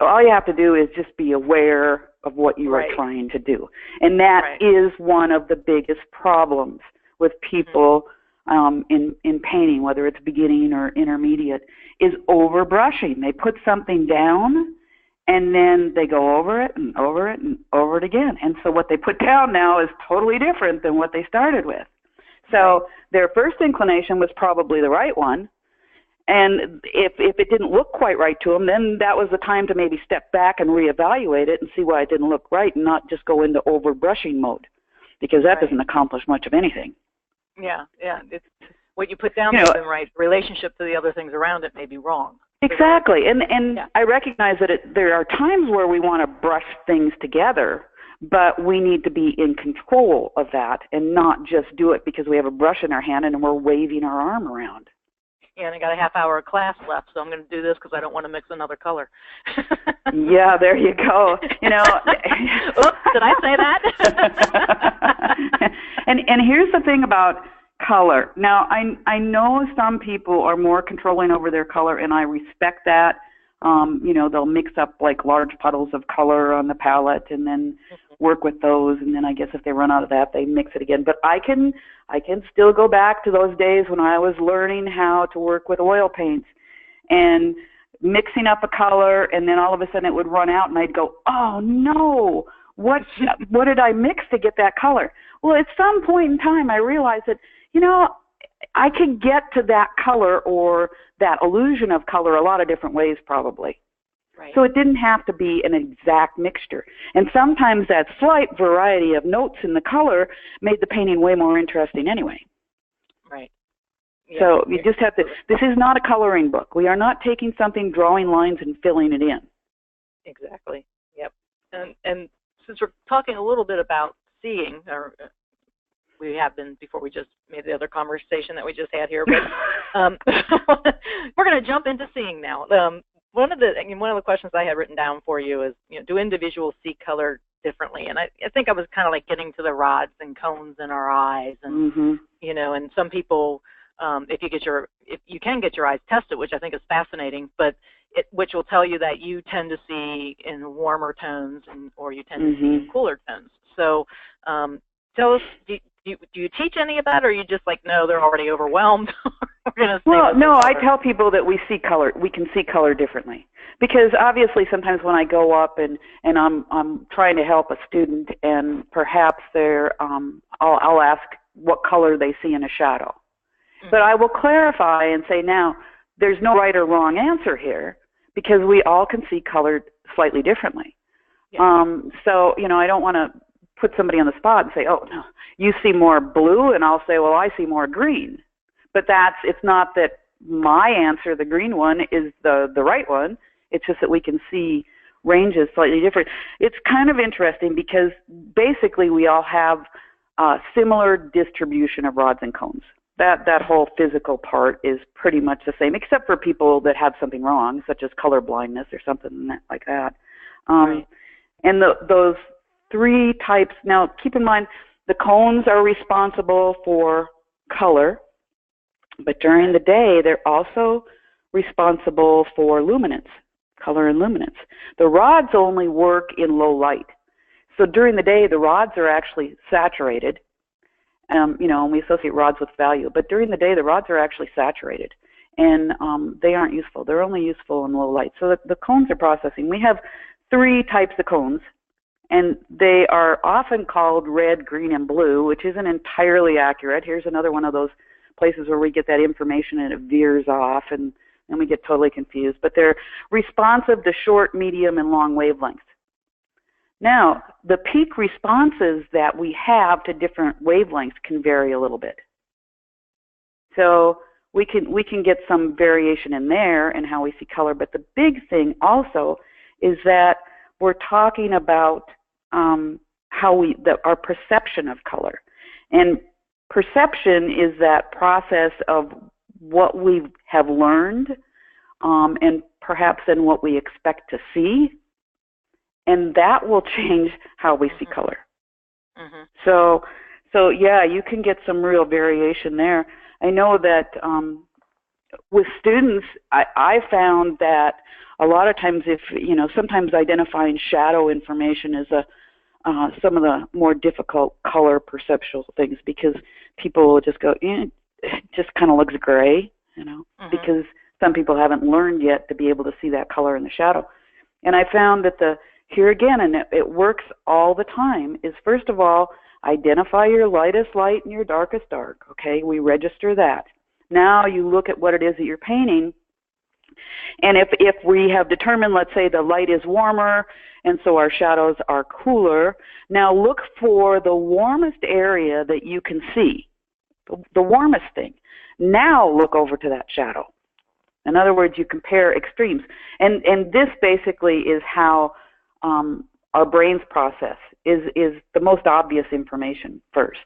all you have to do is just be aware of what you are trying to do, and that is one of the biggest problems with people. In painting, whether it's beginning or intermediate, is over brushing. They put something down and then they go over it and over it and over it again. And so what they put down now is totally different than what they started with. So their first inclination was probably the right one. And if it didn't look quite right to them, then that was the time to maybe step back and reevaluate it and see why it didn't look right and not just go into over brushing mode, because that doesn't accomplish much of anything. Yeah. It's what you put down may have been right. Relationship to the other things around it may be wrong. Exactly, and I recognize that there are times where we want to brush things together, but we need to be in control of that and not just do it because we have a brush in our hand and we're waving our arm around. Yeah, and I got a half hour of class left, so I'm going to do this because I don't want to mix another color. Yeah, there you go. You know, oops, did I say that? And here's the thing about color. Now, I know some people are more controlling over their color, and I respect that. You know, they'll mix up like large puddles of color on the palette and then work with those, and then I guess if they run out of that, they mix it again. But I can still go back to those days when I was learning how to work with oil paints and mixing up a color, and then all of a sudden it would run out, and I'd go, "Oh no, what did I mix to get that color?" Well, at some point in time, I realized that, you know, I could get to that color or that illusion of color a lot of different ways probably. Right. So it didn't have to be an exact mixture. And sometimes that slight variety of notes in the color made the painting way more interesting anyway. Right. Yeah. So you just have to, this is not a coloring book. We are not taking something, drawing lines, and filling it in. Exactly. Yep. And since we're talking a little bit about seeing, or we have been before we just made the other conversation that we just had here, but we're going to jump into seeing now. One of the questions I had written down for you is, do individuals see color differently? And I think I was kind of like getting to the rods and cones in our eyes, and and some people, if you can get your eyes tested, which I think is fascinating, but which will tell you that you tend to see in warmer tones, or you tend to see in cooler tones. So tell us, do you teach any of that, or are you just like, no, they're already overwhelmed? Well, no, I tell people that we can see color differently. Because obviously sometimes when I go up and I'm trying to help a student, and perhaps I'll ask what color they see in a shadow. But I will clarify and say, now, there's no right or wrong answer here, because we all can see color slightly differently. Yeah. So, I don't want to put somebody on the spot and say, oh, no, you see more blue, and I'll say, well, I see more green. But it's not that my answer, the green one, is the right one. It's just that we can see ranges slightly different. It's kind of interesting because basically we all have a similar distribution of rods and cones. That whole physical part is pretty much the same, except for people that have something wrong, such as color blindness or something like that. Right. And those three types, now keep in mind, the cones are responsible for color, but during the day, they're also responsible for luminance, color and luminance. The rods only work in low light. So during the day, the rods are actually saturated. And we associate rods with value. But during the day, the rods are actually saturated. And they aren't useful. They're only useful in low light. So the cones are processing. We have three types of cones. And they are often called red, green, and blue, which isn't entirely accurate. Here's another one of those places where we get that information and it veers off, and then we get totally confused. But they're responsive to short, medium, and long wavelengths. Now, the peak responses that we have to different wavelengths can vary a little bit. So we can get some variation in there in how we see color. But the big thing also is that we're talking about our perception of color. And perception is that process of what we have learned, and perhaps in what we expect to see, and that will change how we see color. So yeah, you can get some real variation there. I know that with students, I found that a lot of times, sometimes identifying shadow information is some of the more difficult color perceptual things, because people will just go, it just kind of looks gray, because some people haven't learned yet to be able to see that color in the shadow. And I found that here again, and it works all the time, is first of all, identify your lightest light and your darkest dark, okay? We register that. Now you look at what it is that you're painting, and if we have determined, let's say the light is warmer, and so our shadows are cooler, now look for the warmest area that you can see, the warmest thing. Now look over to that shadow. In other words, you compare extremes. And this basically is how our brains process, is the most obvious information first.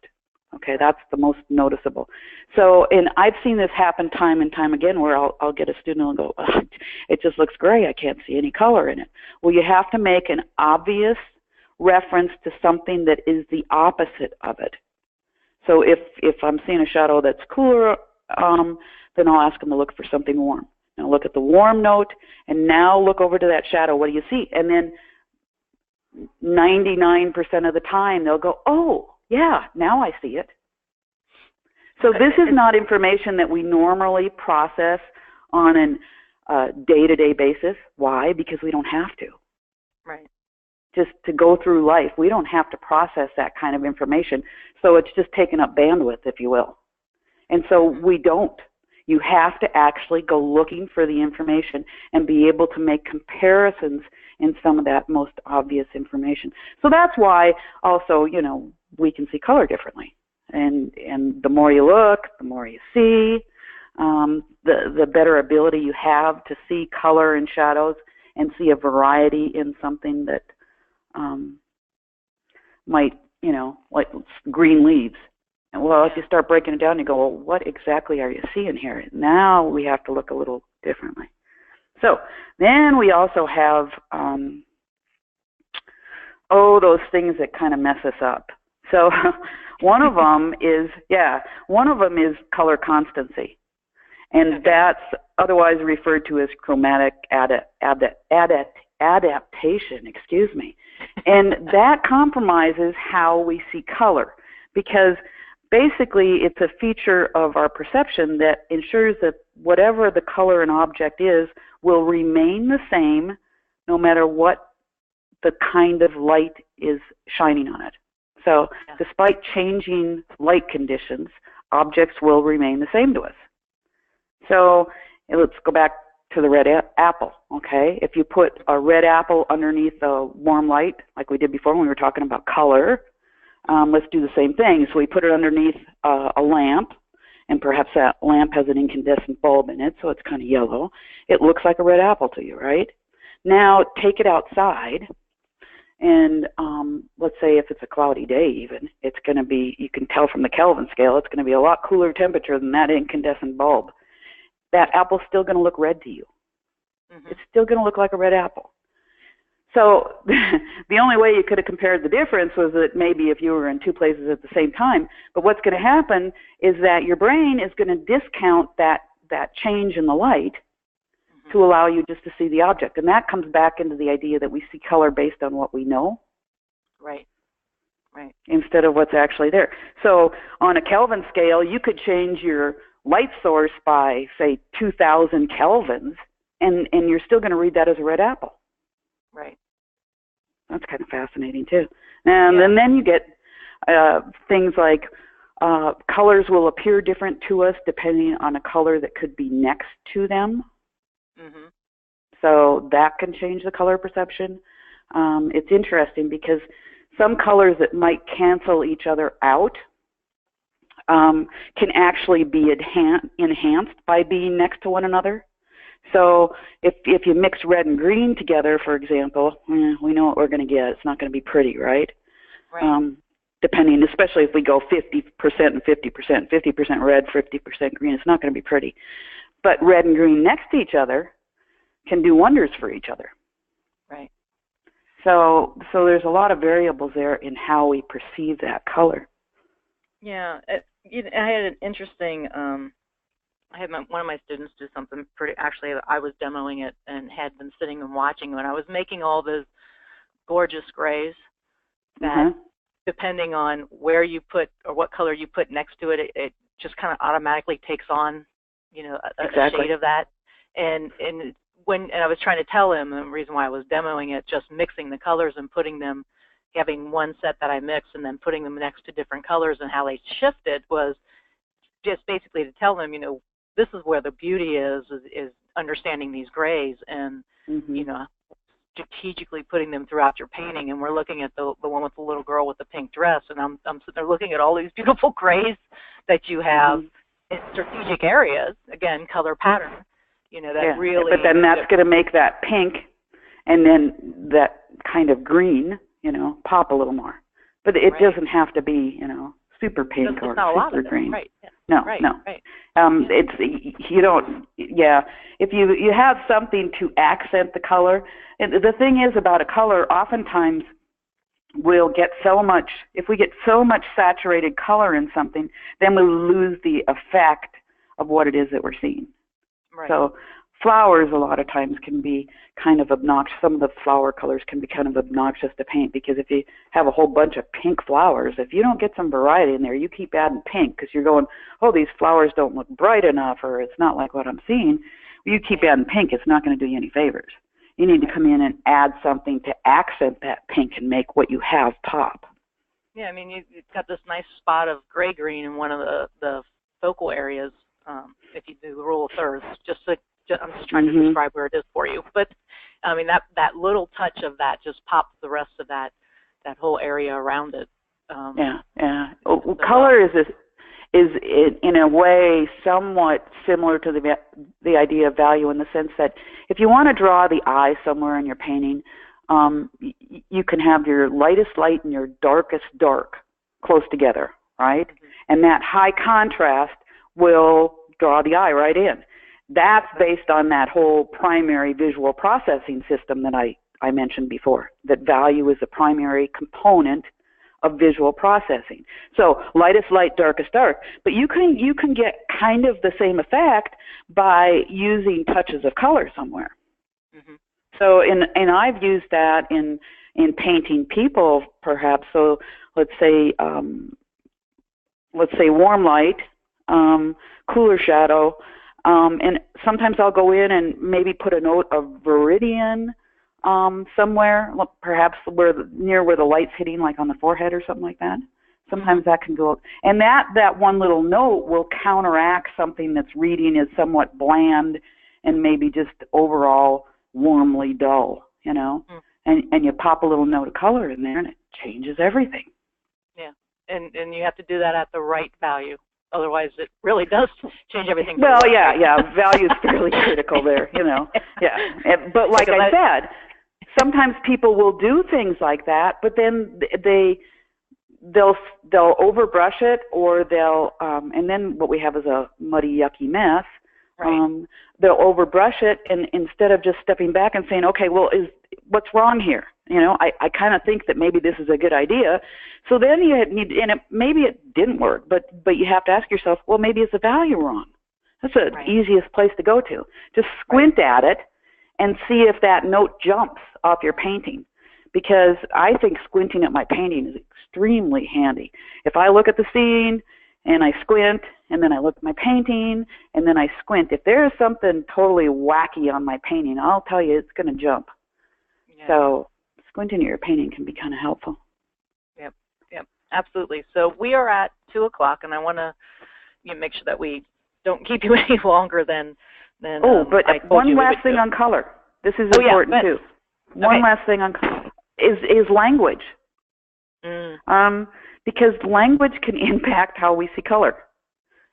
Okay, that's the most noticeable. So, and I've seen this happen time and time again, where I'll get a student and go, oh, it just looks gray, I can't see any color in it. Well, you have to make an obvious reference to something that is the opposite of it. So if I'm seeing a shadow that's cooler, then I'll ask them to look for something warm. Now look at the warm note, and now look over to that shadow. What do you see? And then 99% of the time they'll go, oh, yeah, now I see it. So this is not information that we normally process on a day-to-day basis. Why? Because we don't have to. Right. Just to go through life, we don't have to process that kind of information. So it's just taking up bandwidth, if you will. And so we don't. You have to actually go looking for the information and be able to make comparisons in some of that most obvious information. So that's why also, you know, we can see color differently. And the more you look, the more you see, the better ability you have to see color and shadows and see a variety in something that might, you know, like green leaves. And well, if you start breaking it down, you go, well, what exactly are you seeing here? Now we have to look a little differently. So then we also have, those things that kind of mess us up. So one of them is, color constancy. And that's otherwise referred to as chromatic adaptation, excuse me. And that compromises how we see color, because basically it's a feature of our perception that ensures that whatever the color an object is will remain the same no matter what the kind of light is shining on it. So despite changing light conditions, objects will remain the same to us. So let's go back to the red apple, okay? If you put a red apple underneath a warm light, like we did before when we were talking about color, let's do the same thing. So we put it underneath a lamp, and perhaps that lamp has an incandescent bulb in it, so it's kind of yellow. It looks like a red apple to you, right? Now take it outside, and let's say if it's a cloudy day even, it's going to be, you can tell from the Kelvin scale, it's going to be a lot cooler temperature than that incandescent bulb. That apple's still going to look red to you. Mm-hmm. It's still going to look like a red apple. So the only way you could have compared the difference was that maybe if you were in two places at the same time. But what's going to happen is that your brain is going to discount that change in the light to allow you just to see the object. And that comes back into the idea that we see color based on what we know. Right. Right. Instead of what's actually there. So on a Kelvin scale, you could change your light source by, say, 2,000 kelvins, and you're still going to read that as a red apple. Right. That's kind of fascinating, too. And then you get things like colors will appear different to us depending on a color that could be next to them. Mm-hmm. So that can change the color perception. It's interesting because some colors that might cancel each other out can actually be enhanced by being next to one another. So if you mix red and green together, for example, we know what we're going to get. It's not going to be pretty, right? Right. Depending, especially if we go 50% and 50%, 50% red, 50% green, it's not going to be pretty. But red and green next to each other can do wonders for each other. Right. So there's a lot of variables there in how we perceive that color. Yeah, I had an interesting. I had one of my students do something pretty. Actually, I was demoing it and had been sitting and watching when I was making all those gorgeous grays that, depending on where you put or what color you put next to it, it just kind of automatically takes on, a shade of that. And I was trying to tell him the reason why I was demoing it, just mixing the colors and putting them, having one set that I mixed and then putting them next to different colors and how they shifted was just basically to tell them, this is where the beauty is understanding these grays and, strategically putting them throughout your painting. And we're looking at the one with the little girl with the pink dress, and I'm sitting there looking at all these beautiful grays that you have in strategic areas, again, color pattern, that really. But then that's going to make that pink and then that kind of green, pop a little more. But it doesn't have to be, super pink or super green. Right. Yeah. No, right. no. Right. It's, you don't, if you have something to accent the color, and the thing is about a color, oftentimes we'll get so much, if we get so much saturated color in something, then we lose the effect of what it is that we're seeing. Right. So flowers a lot of times can be kind of obnoxious. Some of the flower colors can be kind of obnoxious to paint because if you have a whole bunch of pink flowers, if you don't get some variety in there, you keep adding pink because you're going, oh, these flowers don't look bright enough or it's not like what I'm seeing. You keep adding pink, it's not going to do you any favors. You need to come in and add something to accent that pink and make what you have pop. Yeah, I mean, you've got this nice spot of gray-green in one of the focal areas if you do the rule of thirds. I'm just trying to describe where it is for you. But I mean, that little touch of that just pops the rest of that whole area around it. Color is in a way somewhat similar to the idea of value, in the sense that if you want to draw the eye somewhere in your painting, you can have your lightest light and your darkest dark close together, right? And that high contrast will draw the eye right in. That's based on that whole primary visual processing system that I mentioned before, that value is a primary component of visual processing. So lightest light, darkest dark. But you can get kind of the same effect by using touches of color somewhere. So and I've used that in painting people, perhaps. So let's say warm light, cooler shadow, and sometimes I'll go in and maybe put a note of viridian somewhere, perhaps near where the light's hitting, like on the forehead or something like that. Sometimes that can go, and that one little note will counteract something that's reading as somewhat bland and maybe just overall warmly dull, you know. And you pop a little note of color in there, and it changes everything. Yeah, and you have to do that at the right value. Otherwise, it really does change everything. Well, value is fairly critical there, you know. Yeah, but like I said, sometimes people will do things like that, but then they'll overbrush it, or they'll and then what we have is a muddy, yucky mess. Right. They'll overbrush it, and instead of just stepping back and saying, okay, well, what's wrong here? You know, I kind of think that maybe this is a good idea. So then maybe it didn't work, but you have to ask yourself, well, maybe is the value wrong? That's the easiest place to go to. Just squint at it and see if that note jumps off your painting. Because I think squinting at my painting is extremely handy. If I look at the scene and I squint, and then I look at my painting, and then I squint, if there is something totally wacky on my painting, I'll tell you it's going to jump. Yeah. So squinting at your painting can be kind of helpful. Yep, absolutely. So we are at 2 o'clock, and I want to make sure that we don't keep you any longer than but one last thing on color. This is important too. One last thing on color is language. Because language can impact how we see color.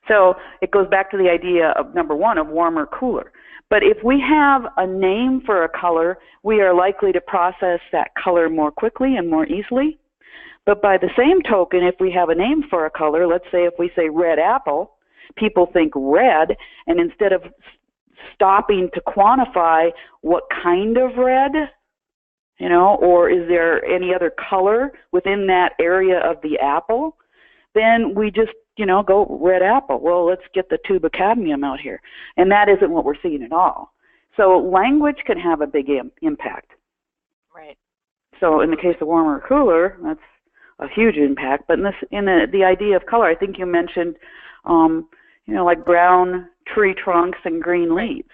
So it goes back to the idea of, number one, of warmer, cooler. But if we have a name for a color, we are likely to process that color more quickly and more easily. But by the same token, if we have a name for a color, let's say if we say red apple, people think red, and instead of stopping to quantify what kind of red, you know, or is there any other color within that area of the apple, then we just, go red apple. Well, let's get the tube of cadmium out here. And that isn't what we're seeing at all. So language can have a big impact. Right. So in the case of warmer or cooler, that's a huge impact. But in the idea of color, I think you mentioned, like brown tree trunks and green leaves.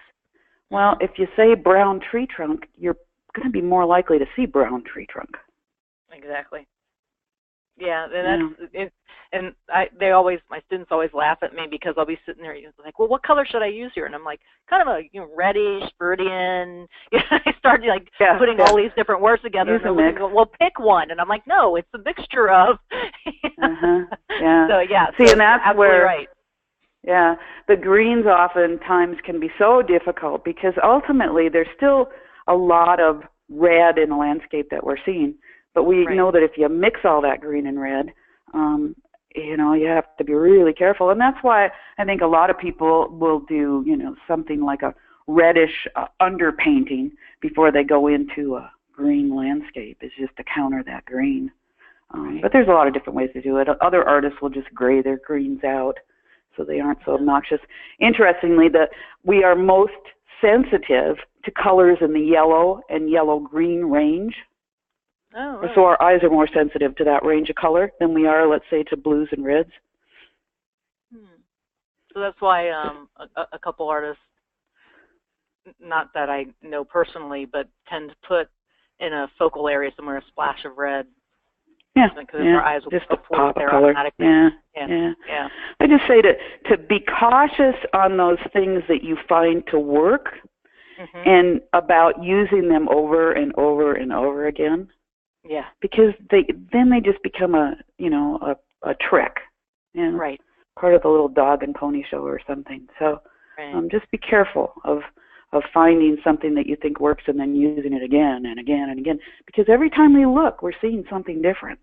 Well, if you say brown tree trunk, you're going to be more likely to see brown tree trunk. Exactly. Yeah, and that's and my students always laugh at me because I'll be sitting there like, well, what color should I use here? And I'm like, kind of a reddish, viridian. I started putting all these different words together. And they're go, well, pick one. And I'm like, no, it's a mixture of. Yeah. So and that's where. Right. Yeah, the greens oftentimes can be so difficult because ultimately there's still a lot of red in the landscape that we're seeing. But we know that if you mix all that green and red, you have to be really careful. And that's why I think a lot of people will do, something like a reddish underpainting before they go into a green landscape, is just to counter that green. But there's a lot of different ways to do it. Other artists will just gray their greens out so they aren't so obnoxious. Interestingly, we are most sensitive to colors in the yellow and yellow-green range. Oh, right. So our eyes are more sensitive to that range of color than we are, let's say, to blues and reds. So that's why a couple artists, not that I know personally, but tend to put in a focal area somewhere a splash of red Yeah, because our eyes will just go a forward pop of there color. automatically. Yeah. I just say to be cautious on those things that you find to work, and about using them over and over and over again. Yeah. Because they just become a trick. Right. Part of the little dog and pony show or something. So just be careful of finding something that you think works and then using it again and again and again. Because every time we look, we're seeing something different.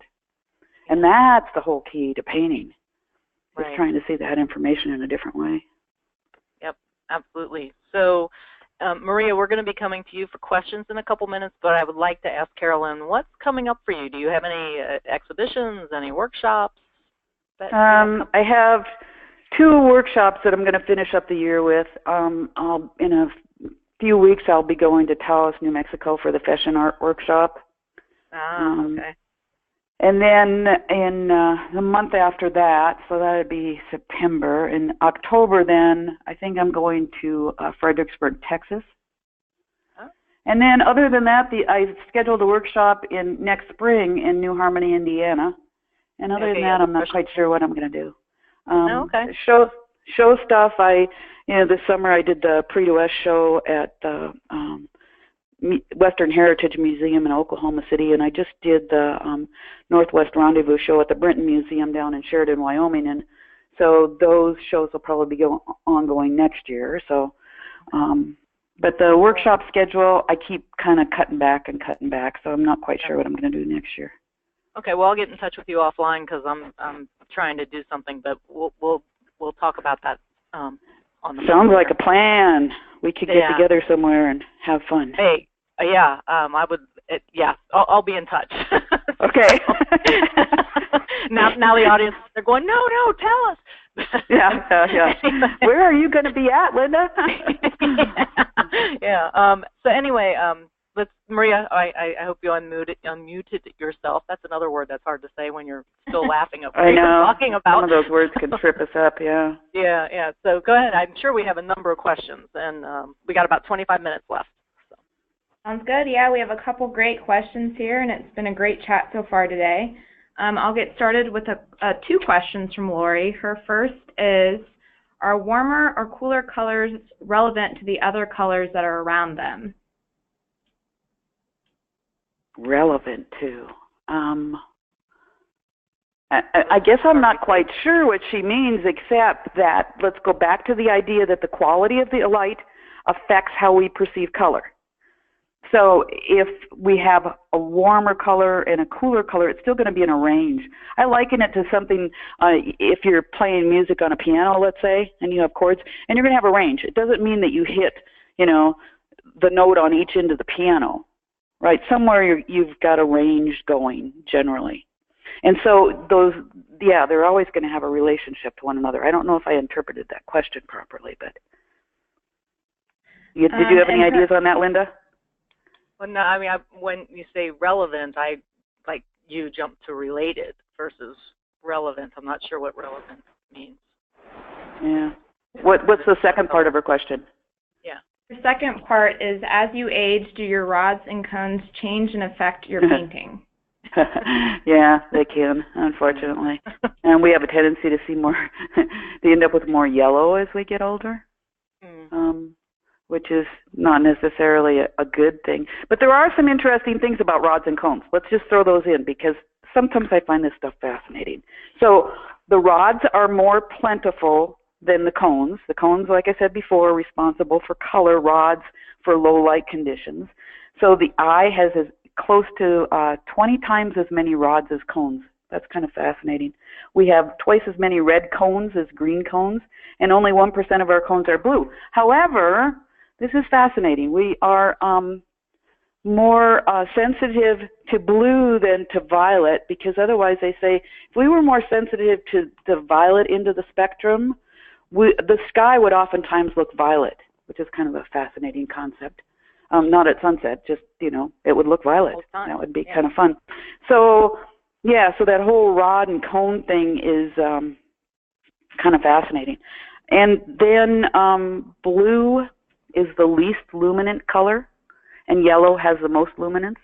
And that's the whole key to painting. Is trying to see that information in a different way. Yep, absolutely. So, Maria, we're going to be coming to you for questions in a couple minutes, but I would like to ask Carolyn, what's coming up for you? Do you have any exhibitions, any workshops? I have 2 workshops that I'm going to finish up the year with. In a few weeks, I'll be going to Taos, New Mexico for the Fashion Art Workshop. Okay. And then in the month after that, so that would be September. In October then, I think I'm going to Fredericksburg, Texas. And then other than that, I scheduled a workshop in next spring in New Harmony, Indiana. And other than that, I'm not quite sure what I'm going to do. Show stuff. This summer I did the Pre to West show at the Western Heritage Museum in Oklahoma City, and I just did the Northwest Rendezvous show at the Brinton Museum down in Sheridan, Wyoming, and so those shows will probably be ongoing next year. So, but the workshop schedule, I keep kind of cutting back, so I'm not quite sure what I'm going to do next year. Okay, well, I'll get in touch with you offline because I'm trying to do something, but we'll talk about that on the. Sounds like a plan. We could get together somewhere and have fun. Hey, I would. I'll be in touch. Okay. now the audience, they're going, no, tell us. Yeah. Where are you going to be at, Linda? So anyway, Maria, I hope you unmuted yourself. That's another word that's hard to say when you're still laughing at what you're talking about. Some of those words can trip us up, yeah. Yeah. So go ahead. I'm sure we have a number of questions, and we got about 25 minutes left. So. Sounds good. Yeah, we have a couple great questions here, and it's been a great chat so far today. I'll get started with 2 questions from Lori. Her first is, are warmer or cooler colors relevant to the other colors that are around them? Relevant to. I guess I'm not quite sure what she means, except that let's go back to the idea that the quality of the light affects how we perceive color. So if we have a warmer color and a cooler color, it's still going to be in a range. I liken it to something, if you're playing music on a piano, let's say, and you have chords, and you're going to have a range. It doesn't mean that you hit, the note on each end of the piano. Right, somewhere you've got a range going generally. And so they're always going to have a relationship to one another. I don't know if I interpreted that question properly, but did you have any ideas on that, Linda? Well, no, I mean, when you say relevant, you jump to related versus relevant. I'm not sure what relevant means. Yeah. What's the second part of her question? Yeah. The second part is, as you age, do your rods and cones change and affect your painting? Yeah, they can, unfortunately. And we have a tendency to see more, to end up with more yellow as we get older, which is not necessarily a good thing. But there are some interesting things about rods and cones. Let's just throw those in because sometimes I find this stuff fascinating. So the rods are more plentiful than the cones. The cones, like I said before, are responsible for color, rods for low light conditions. So the eye has close to 20 times as many rods as cones. That's kind of fascinating. We have twice as many red cones as green cones, and only 1% of our cones are blue. However, this is fascinating. We are more sensitive to blue than to violet, because otherwise they say if we were more sensitive to the violet end of the spectrum, the sky would oftentimes look violet, which is kind of a fascinating concept. Not at sunset, just, it would look violet. That would be kind of fun. So, so that whole rod and cone thing is kind of fascinating. And then blue is the least luminant color, and yellow has the most luminance.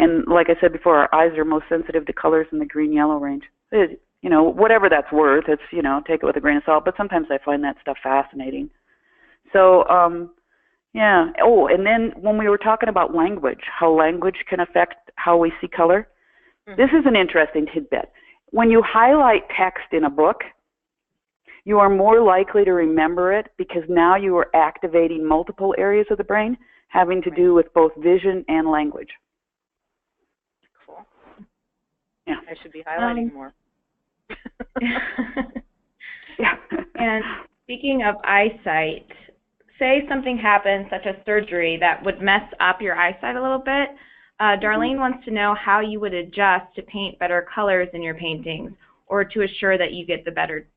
And like I said before, our eyes are most sensitive to colors in the green-yellow range. Whatever that's worth, it's, take it with a grain of salt, but sometimes I find that stuff fascinating. So, yeah. Oh, and then when we were talking about language, how language can affect how we see color, this is an interesting tidbit. When you highlight text in a book, you are more likely to remember it because now you are activating multiple areas of the brain having to do with both vision and language. Cool. Yeah. I should be highlighting more. Yeah. And speaking of eyesight, say something happens, such as surgery, that would mess up your eyesight a little bit. Darlene wants to know how you would adjust to paint better colors in your paintings or to assure that you get the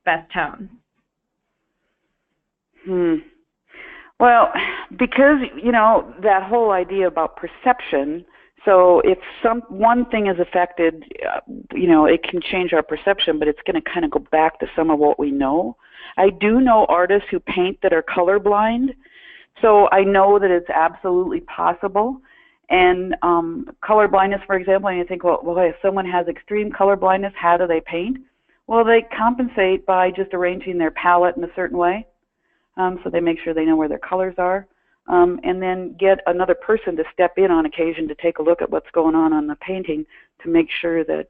best tones. Well, because, that whole idea about perception, so if one thing is affected, it can change our perception, but it's going to kind of go back to some of what we know. I do know artists who paint that are colorblind, so I know that it's absolutely possible. And color blindness, for example, and you think, well, if someone has extreme color blindness, how do they paint? Well, they compensate by just arranging their palette in a certain way. So they make sure they know where their colors are. And then get another person to step in on occasion to take a look at what's going on the painting to make sure that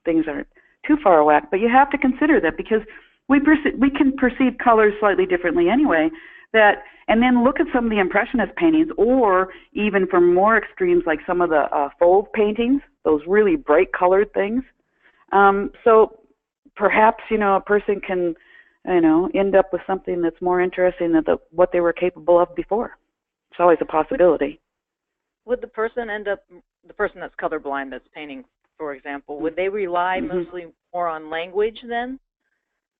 things aren't too far whack. But you have to consider that because we can perceive colors slightly differently anyway. And then look at some of the Impressionist paintings, or even for more extremes, like some of the Fauve paintings, those really bright colored things. So perhaps, a person can, end up with something that's more interesting than what they were capable of before. It's always a possibility. Would the person the person that's colorblind that's painting, for example, would they rely mostly more on language then?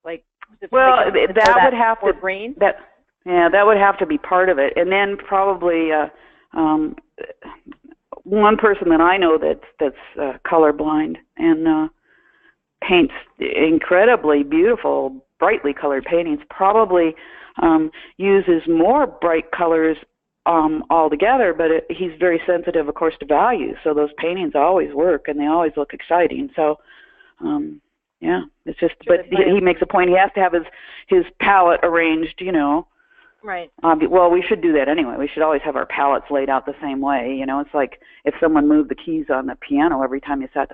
That would have to green? That would have to be part of it. And then probably one person that I know that's colorblind and paints incredibly beautiful, brightly colored paintings, probably uses more bright colors altogether, but he's very sensitive, of course, to value. So those paintings always work and they always look exciting. So, yeah, it's just, but he makes a point. He has to have his palette arranged, Right. Well, we should do that anyway. We should always have our palettes laid out the same way. It's like if someone moved the keys on the piano every time you sat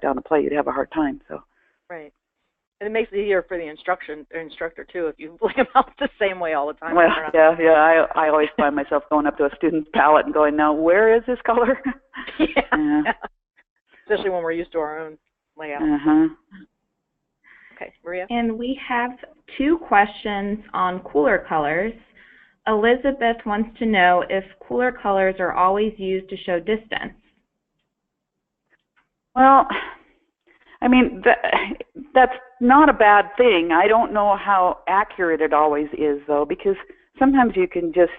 down to play, you'd have a hard time. So. Right. And it makes it easier for the instructor too if you lay them out the same way all the time. Well, yeah. I always find myself going up to a student's palette and going, "Now, where is this color?" Yeah. Especially when we're used to our own layout. Okay, Maria. And we have 2 questions on cooler colors. Elizabeth wants to know if cooler colors are always used to show distance. Well, I mean, that's not a bad thing. I don't know how accurate it always is, though, because sometimes you can just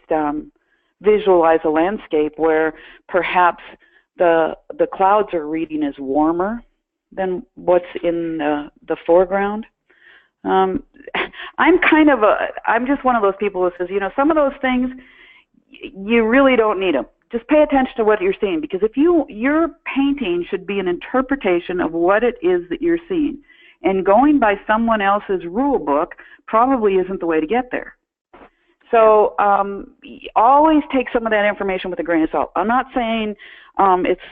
visualize a landscape where perhaps the clouds are reading as warmer than what's in the foreground. I'm just one of those people who says, some of those things, you really don't need them. Just pay attention to what you're seeing, because if your painting should be an interpretation of what it is that you're seeing. And going by someone else's rule book probably isn't the way to get there. So always take some of that information with a grain of salt. I'm not saying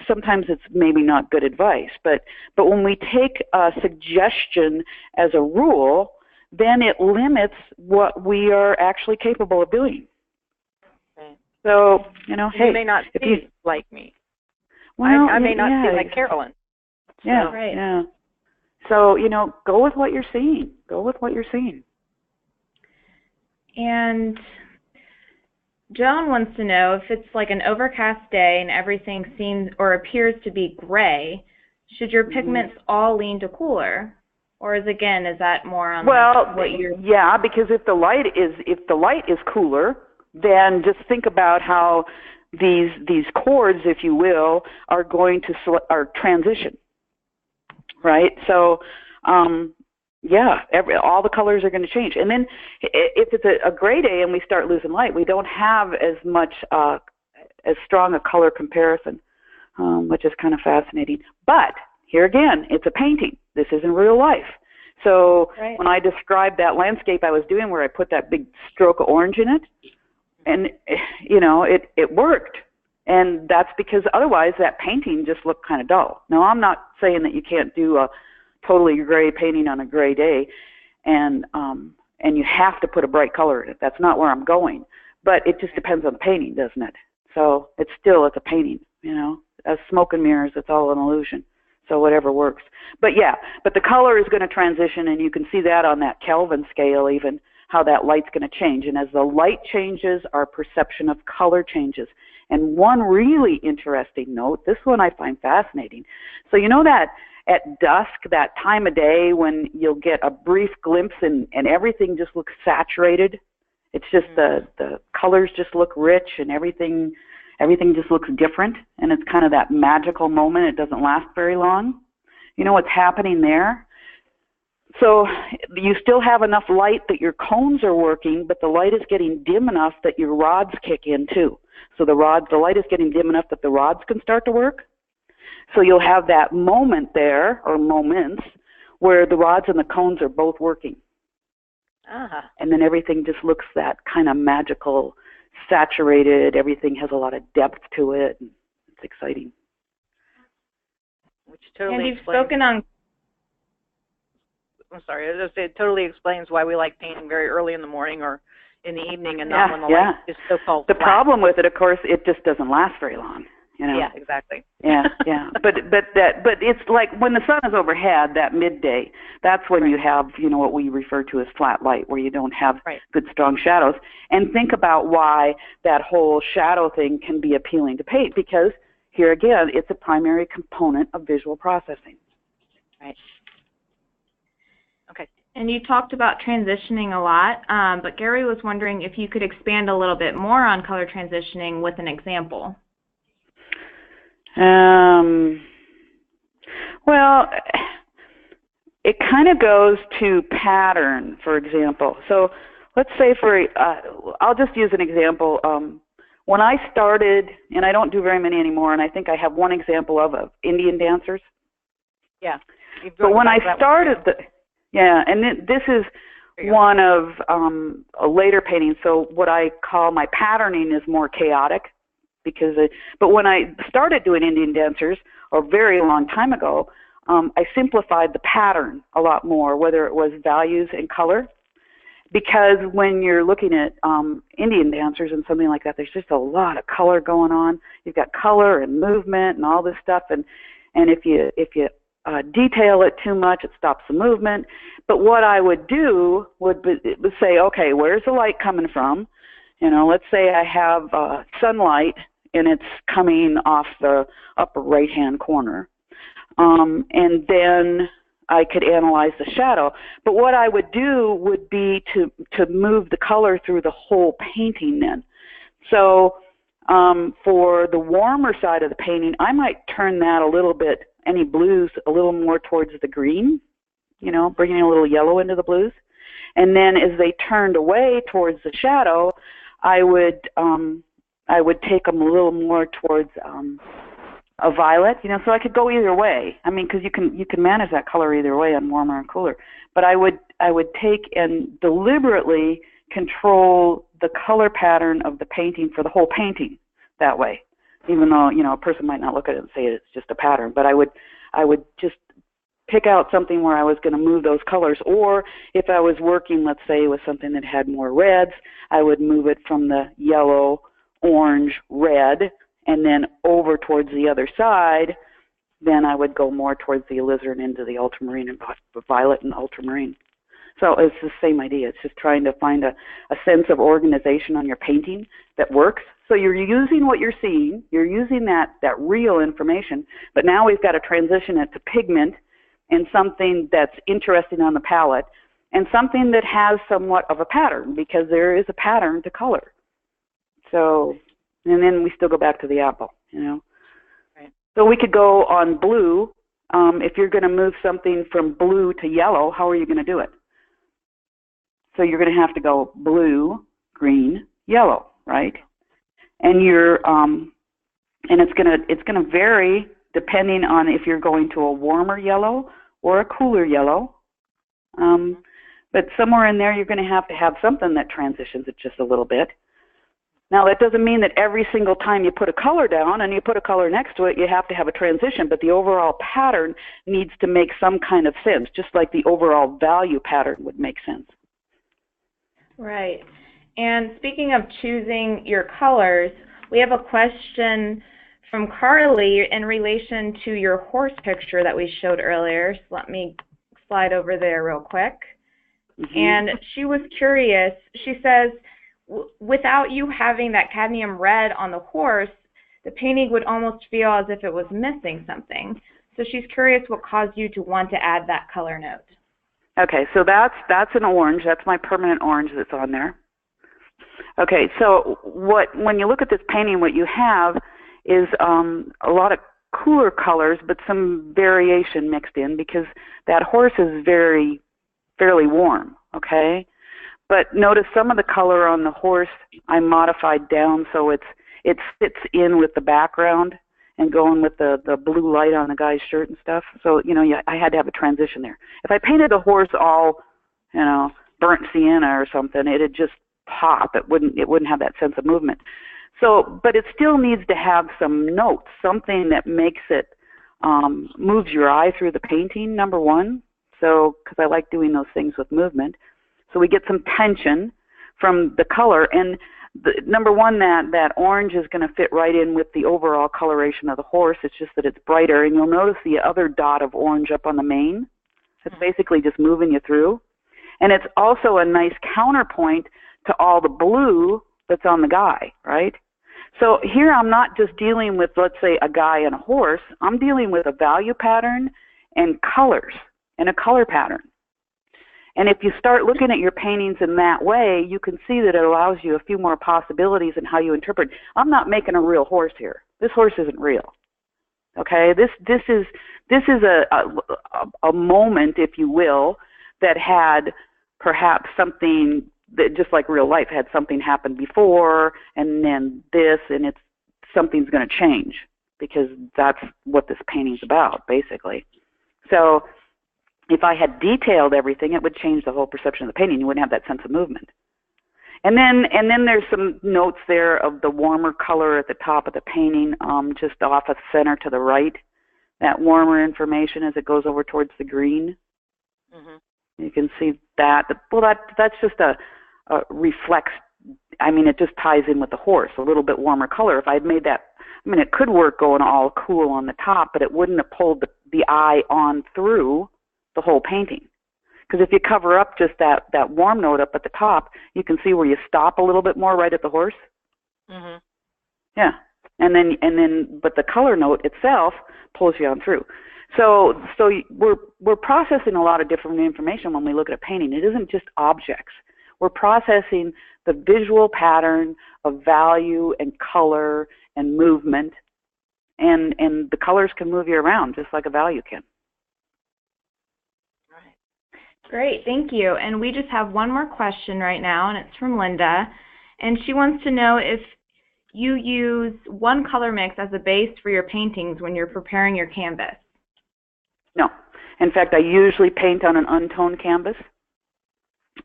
sometimes it's maybe not good advice, but when we take a suggestion as a rule, then it limits what we are actually capable of doing. Okay. So, hey, you may not see like me. Well, I may not see like Carolyn. So. Yeah, right. Yeah. So, go with what you're seeing. Go with what you're seeing. And Joan wants to know if it's like an overcast day and everything seems or appears to be gray, should your pigments all lean to cooler? Or is that more on what you're... Yeah, because if the light is cooler, then just think about how these chords, if you will, are going to transition, right? So, all the colors are going to change. And then if it's a gray day and we start losing light, we don't have as much, as strong a color comparison. which is kind of fascinating. But here again, it's a painting. This isn't real life. So when I described that landscape I was doing where I put that big stroke of orange in it, and, you know, it worked. And that's because otherwise that painting just looked kind of dull. Now, I'm not saying that you can't do a totally gray painting on a gray day, and you have to put a bright color in it. That's not where I'm going. But it just depends on the painting, doesn't it? So it's a painting, you know. As smoke and mirrors, it's all an illusion. So whatever works. But yeah, but the color is going to transition, and you can see that on that Kelvin scale even, how that light's going to change. And as the light changes, our perception of color changes. And one really interesting note, this one I find fascinating. So you know that at dusk, that time of day when you'll get a brief glimpse and everything just looks saturated? It's just the colors just look rich and everything just looks different, and it's kind of that magical moment. It doesn't last very long. You know what's happening there? So you still have enough light that your cones are working, but the light is getting dim enough that your rods kick in too. So the light is getting dim enough that the rods can start to work. So you'll have that moment there, or moments, where the rods and the cones are both working. And then everything just looks that kind of magical, saturated. Everything has a lot of depth to it. And it's exciting. Which totally and you've explains. spoken on. I'm sorry. I was just say it totally explains why we like painting very early in the morning or in the evening, and not when the light is so-called The flat. problem with it, of course, it just doesn't last very long. You know? Yeah, exactly. Yeah. But it's like when the sun is overhead, that midday, that's when you have, you know, what we refer to as flat light, where you don't have good strong shadows. And think about why that whole shadow thing can be appealing to paint, because here again, it's a primary component of visual processing. Right. Okay. And you talked about transitioning a lot, but Gary was wondering if you could expand a little bit more on color transitioning with an example. Well, it kind of goes to pattern, for example. So let's say I'll just use an example. When I started, and I don't do very many anymore, and I think I have one example of Indian dancers. Yeah. But when I started, this is one of a later painting. So what I call my patterning is more chaotic. But when I started doing Indian dancers, a very long time ago, I simplified the pattern a lot more, whether it was values and color. Because when you're looking at Indian dancers and something like that, there's just a lot of color going on. You've got color and movement and all this stuff, and if you detail it too much, it stops the movement. But what I would do would say, okay, where's the light coming from? You know, let's say I have sunlight and it's coming off the upper right-hand corner. And then I could analyze the shadow. But what I would do would be to move the color through the whole painting then. So for the warmer side of the painting, I might turn that a little bit, any blues, a little more towards the green, you know, bringing a little yellow into the blues. And then as they turned away towards the shadow, I would take them a little more towards a violet, you know, so I could go either way. I mean, because you can manage that color either way on warmer and cooler. But I would take and deliberately control the color pattern of the painting for the whole painting that way. Even though, you know, a person might not look at it and say it's just a pattern, but I would just pick out something where I was going to move those colors. Or if I was working, let's say, with something that had more reds, I would move it from the yellow, orange, red, and then over towards the other side. Then I would go more towards the alizarin into the ultramarine and violet and ultramarine. So it's the same idea. It's just trying to find a sense of organization on your painting that works. So you're using what you're seeing, you're using that real information, but now we've got to transition it to pigment and something that's interesting on the palette and something that has somewhat of a pattern, because there is a pattern to color. So, and then we still go back to the apple, you know. Right. So we could go on blue. If you're going to move something from blue to yellow, how are you going to do it? So you're going to have to go blue, green, yellow, right? And And it's gonna vary depending on if you're going to a warmer yellow or a cooler yellow. But somewhere in there, you're going to have something that transitions it just a little bit. Now, that doesn't mean that every single time you put a color down and you put a color next to it, you have to have a transition, but the overall pattern needs to make some kind of sense, just like the overall value pattern would make sense. Right. And speaking of choosing your colors, we have a question from Carly in relation to your horse picture that we showed earlier. So let me slide over there real quick. And she was curious. She says, without you having that cadmium red on the horse, the painting would almost feel as if it was missing something. So she's curious what caused you to want to add that color note. Okay, so that's an orange. That's my permanent orange that's on there. Okay, so when you look at this painting, what you have is a lot of cooler colors, but some variation mixed in because that horse is fairly warm, okay? But notice some of the color on the horse I modified down so it fits in with the background and going with the blue light on the guy's shirt and stuff. So, I had to have a transition there. If I painted the horse all, burnt sienna or something, it'd just pop. It wouldn't have that sense of movement. So, but it still needs to have some notes, something that makes it, moves your eye through the painting, number one. So, because I like doing those things with movement. So we get some tension from the color. And number one, that orange is going to fit right in with the overall coloration of the horse. It's just that it's brighter. And you'll notice the other dot of orange up on the mane. It's basically just moving you through. And it's also a nice counterpoint to all the blue that's on the guy, right? So here I'm not just dealing with, let's say, a guy and a horse. I'm dealing with a value pattern and colors and a color pattern. And if you start looking at your paintings in that way, you can see that it allows you a few more possibilities in how you interpret. I'm not making a real horse here. This horse isn't real. Okay, this is a moment, if you will, that had perhaps something that, just like real life, had something happen before, and then this, and something's going to change because that's what this painting's about, basically. So if I had detailed everything, it would change the whole perception of the painting. You wouldn't have that sense of movement. And then there's some notes there of the warmer color at the top of the painting, just off of center to the right. That warmer information as it goes over towards the green. Mm-hmm. You can see that. Well, that's just a reflex. I mean, it just ties in with the horse. A little bit warmer color. If I'd made that, it could work going all cool on the top, but it wouldn't have pulled the eye on through the whole painting. Because if you cover up just that warm note up at the top, you can see where you stop a little bit more right at the horse. Mm-hmm. Yeah, and then, but the color note itself pulls you on through. So we're processing a lot of different information when we look at a painting. It isn't just objects. We're processing the visual pattern of value and color and movement, and the colors can move you around just like a value can. Great, thank you. And we just have one more question right now, and it's from Linda. And she wants to know if you use one color mix as a base for your paintings when you're preparing your canvas. No. In fact, I usually paint on an untoned canvas.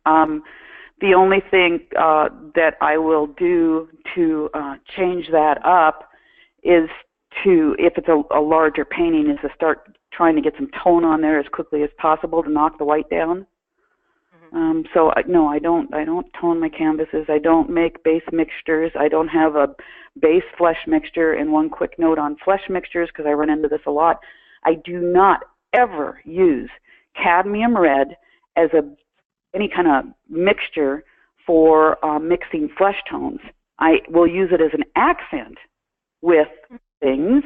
The only thing that I will do to change that up is if it's a larger painting, is to start trying to get some tone on there as quickly as possible to knock the white down. Mm-hmm. So no, I don't tone my canvases. I don't make base mixtures. I don't have a base flesh mixture. And one quick note on flesh mixtures, because I run into this a lot, I do not ever use cadmium red as any kind of mixture for mixing flesh tones. I will use it as an accent with things,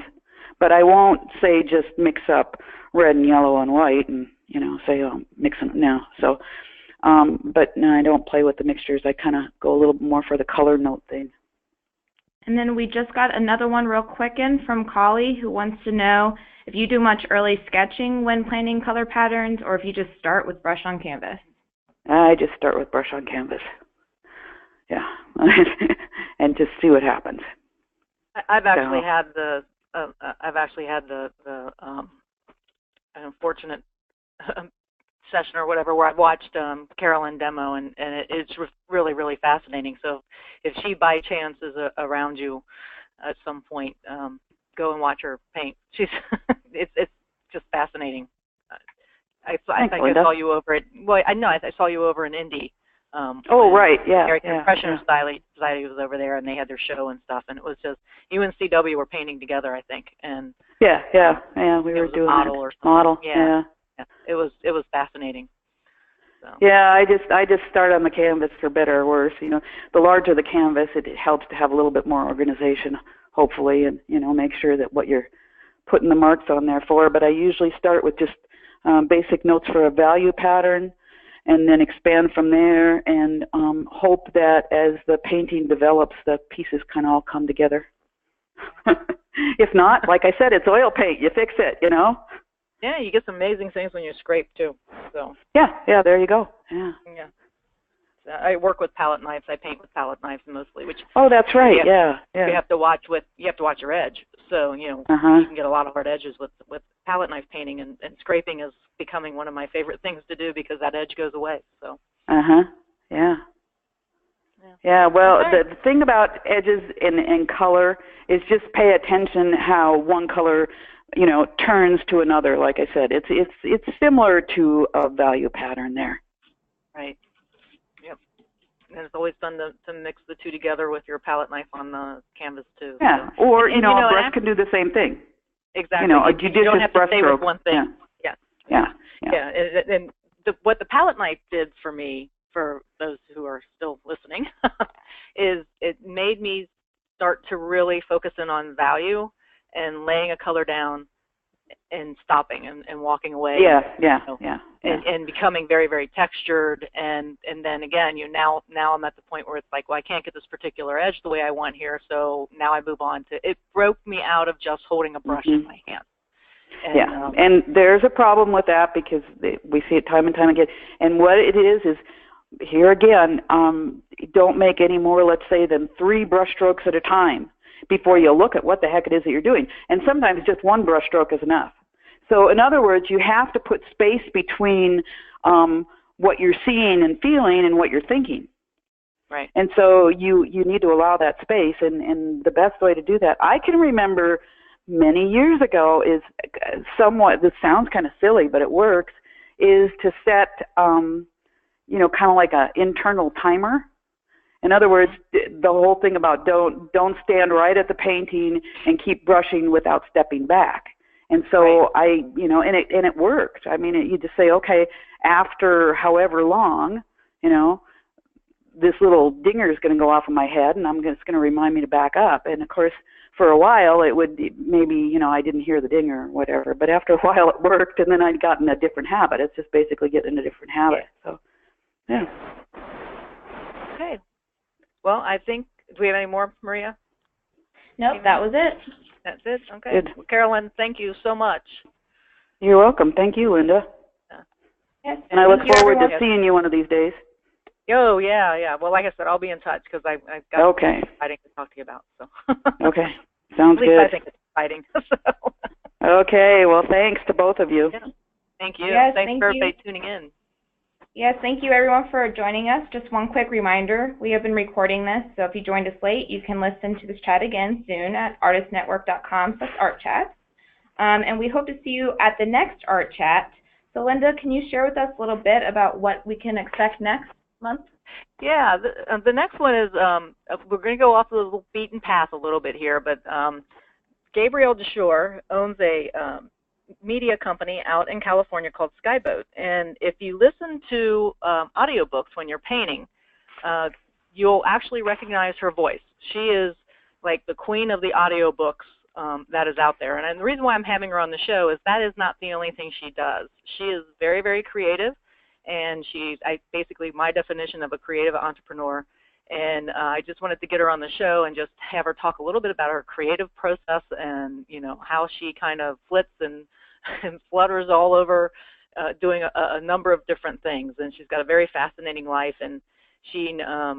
but I won't say just mix up red and yellow and white and, say, oh, mixing it now. So, but no, I don't play with the mixtures. I kind of go a little more for the color note thing. And then we just got another one real quick in from Collie, who wants to know if you do much early sketching when planning color patterns, or if you just start with brush on canvas. I just start with brush on canvas. Yeah, and just see what happens. I've actually had the unfortunate session or whatever where I've watched Carolyn demo, and it's really, really fascinating. So if she by chance is around you at some point, go and watch her paint. She's it's just fascinating. I think I saw you over at, well, I know I saw you over in Indy. Right, yeah. American Impressionist Society was over there, and they had their show and stuff, and it was just, you and CW were painting together, I think, and yeah, we were doing model. Yeah. It was fascinating. So. Yeah, I just start on the canvas for better or worse. You know, the larger the canvas, it helps to have a little bit more organization, hopefully, and make sure that what you're putting the marks on there for. But I usually start with just basic notes for a value pattern, and then expand from there, and hope that as the painting develops, the pieces kind of all come together. If not, like I said, it's oil paint. You fix it, Yeah, you get some amazing things when you scrape too. So. Yeah, there you go. Yeah. So I work with palette knives. I paint with palette knives mostly. Which. Oh, that's right. Yeah. You have to watch your edge. So you can get a lot of hard edges with palette knife painting, and scraping is becoming one of my favorite things to do because that edge goes away. So. Yeah. Well, the thing about edges and color is just pay attention how one color, turns to another. Like I said, it's similar to a value pattern there. Right. Yep. And it's always fun to mix the two together with your palette knife on the canvas too. Yeah. So. Or a brush can do the same thing. Exactly. A judicious you don't have to stay brush with one thing. Yeah. And what the palette knife did for me, for those who are still listening, is it made me start to really focus in on value and laying a color down and stopping and walking away. And becoming very, very textured. And then again, now I'm at the point where it's like, well, I can't get this particular edge the way I want here, so now I move on to, it broke me out of just holding a brush in my hand. And, and there's a problem with that because we see it time and time again. And what it is here again, don't make any more, let's say, than 3 brush strokes at a time before you look at what the heck it is that you're doing. And sometimes just 1 brush stroke is enough. So in other words, you have to put space between what you're seeing and feeling and what you're thinking. Right. And so you need to allow that space. And the best way to do that, I can remember many years ago, is somewhat, this sounds kind of silly, but it works, is to set, kind of like an internal timer. In other words, the whole thing about don't stand right at the painting and keep brushing without stepping back. And so and it worked. I mean, you just say, okay, after however long, this little dinger is going to go off in my head, and it's going to remind me to back up. And of course, for a while, it would maybe, I didn't hear the dinger or whatever. But after a while, it worked, and then I'd gotten a different habit. It's just basically getting a different habit. So, yeah. Okay. Well, I think, do we have any more, Maria? Nope, that was it. That's it? Okay. Good. Well, Carolyn, thank you so much. You're welcome. Thank you, Linda. Yes. And I look forward to seeing you one of these days. Oh, yeah. Well, like I said, I'll be in touch because I've got something exciting to talk to you about. So. Okay. Sounds good. At least I think it's exciting. So. Okay. Well, thanks to both of you. Yeah. Thank you. Yes, thanks for everybody tuning in. Yes, thank you everyone for joining us. Just one quick reminder, we have been recording this, so if you joined us late, you can listen to this chat again soon at artistnetwork.com/artchat. And we hope to see you at the next Art Chat. So Linda, can you share with us a little bit about what we can expect next month? Yeah, the next one is, we're going to go off the little beaten path a little bit here, but Gabriel DeShore owns a media company out in California called Skyboat, and if you listen to audiobooks when you're painting, you'll actually recognize her voice. She is like the queen of the audiobooks that is out there, and the reason why I'm having her on the show is that is not the only thing she does. She is very, very creative, and she's basically my definition of a creative entrepreneur, and I just wanted to get her on the show and just have her talk a little bit about her creative process and, how she kind of flits and flutters all over doing a number of different things. And she's got a very fascinating life, and She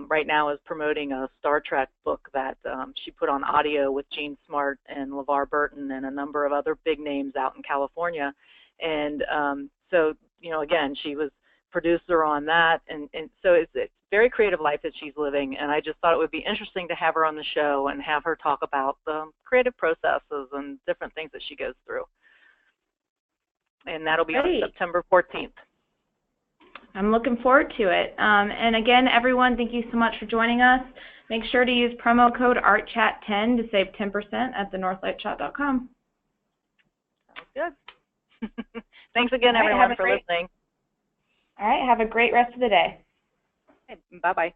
right now is promoting a Star Trek book that she put on audio with Gene Smart and LeVar Burton and a number of other big names out in California. And so, you know, again, she was producer on that. And so it's a very creative life that she's living. And I just thought it would be interesting to have her on the show and have her talk about the creative processes and different things that she goes through. And that'll be on September 14th. I'm looking forward to it. And again, everyone, thank you so much for joining us. Make sure to use promo code ARTCHAT10 to save 10% at thenorthlightshop.com. Sounds good. Thanks again, everyone, for listening. All right. Have a great rest of the day. Okay, bye-bye.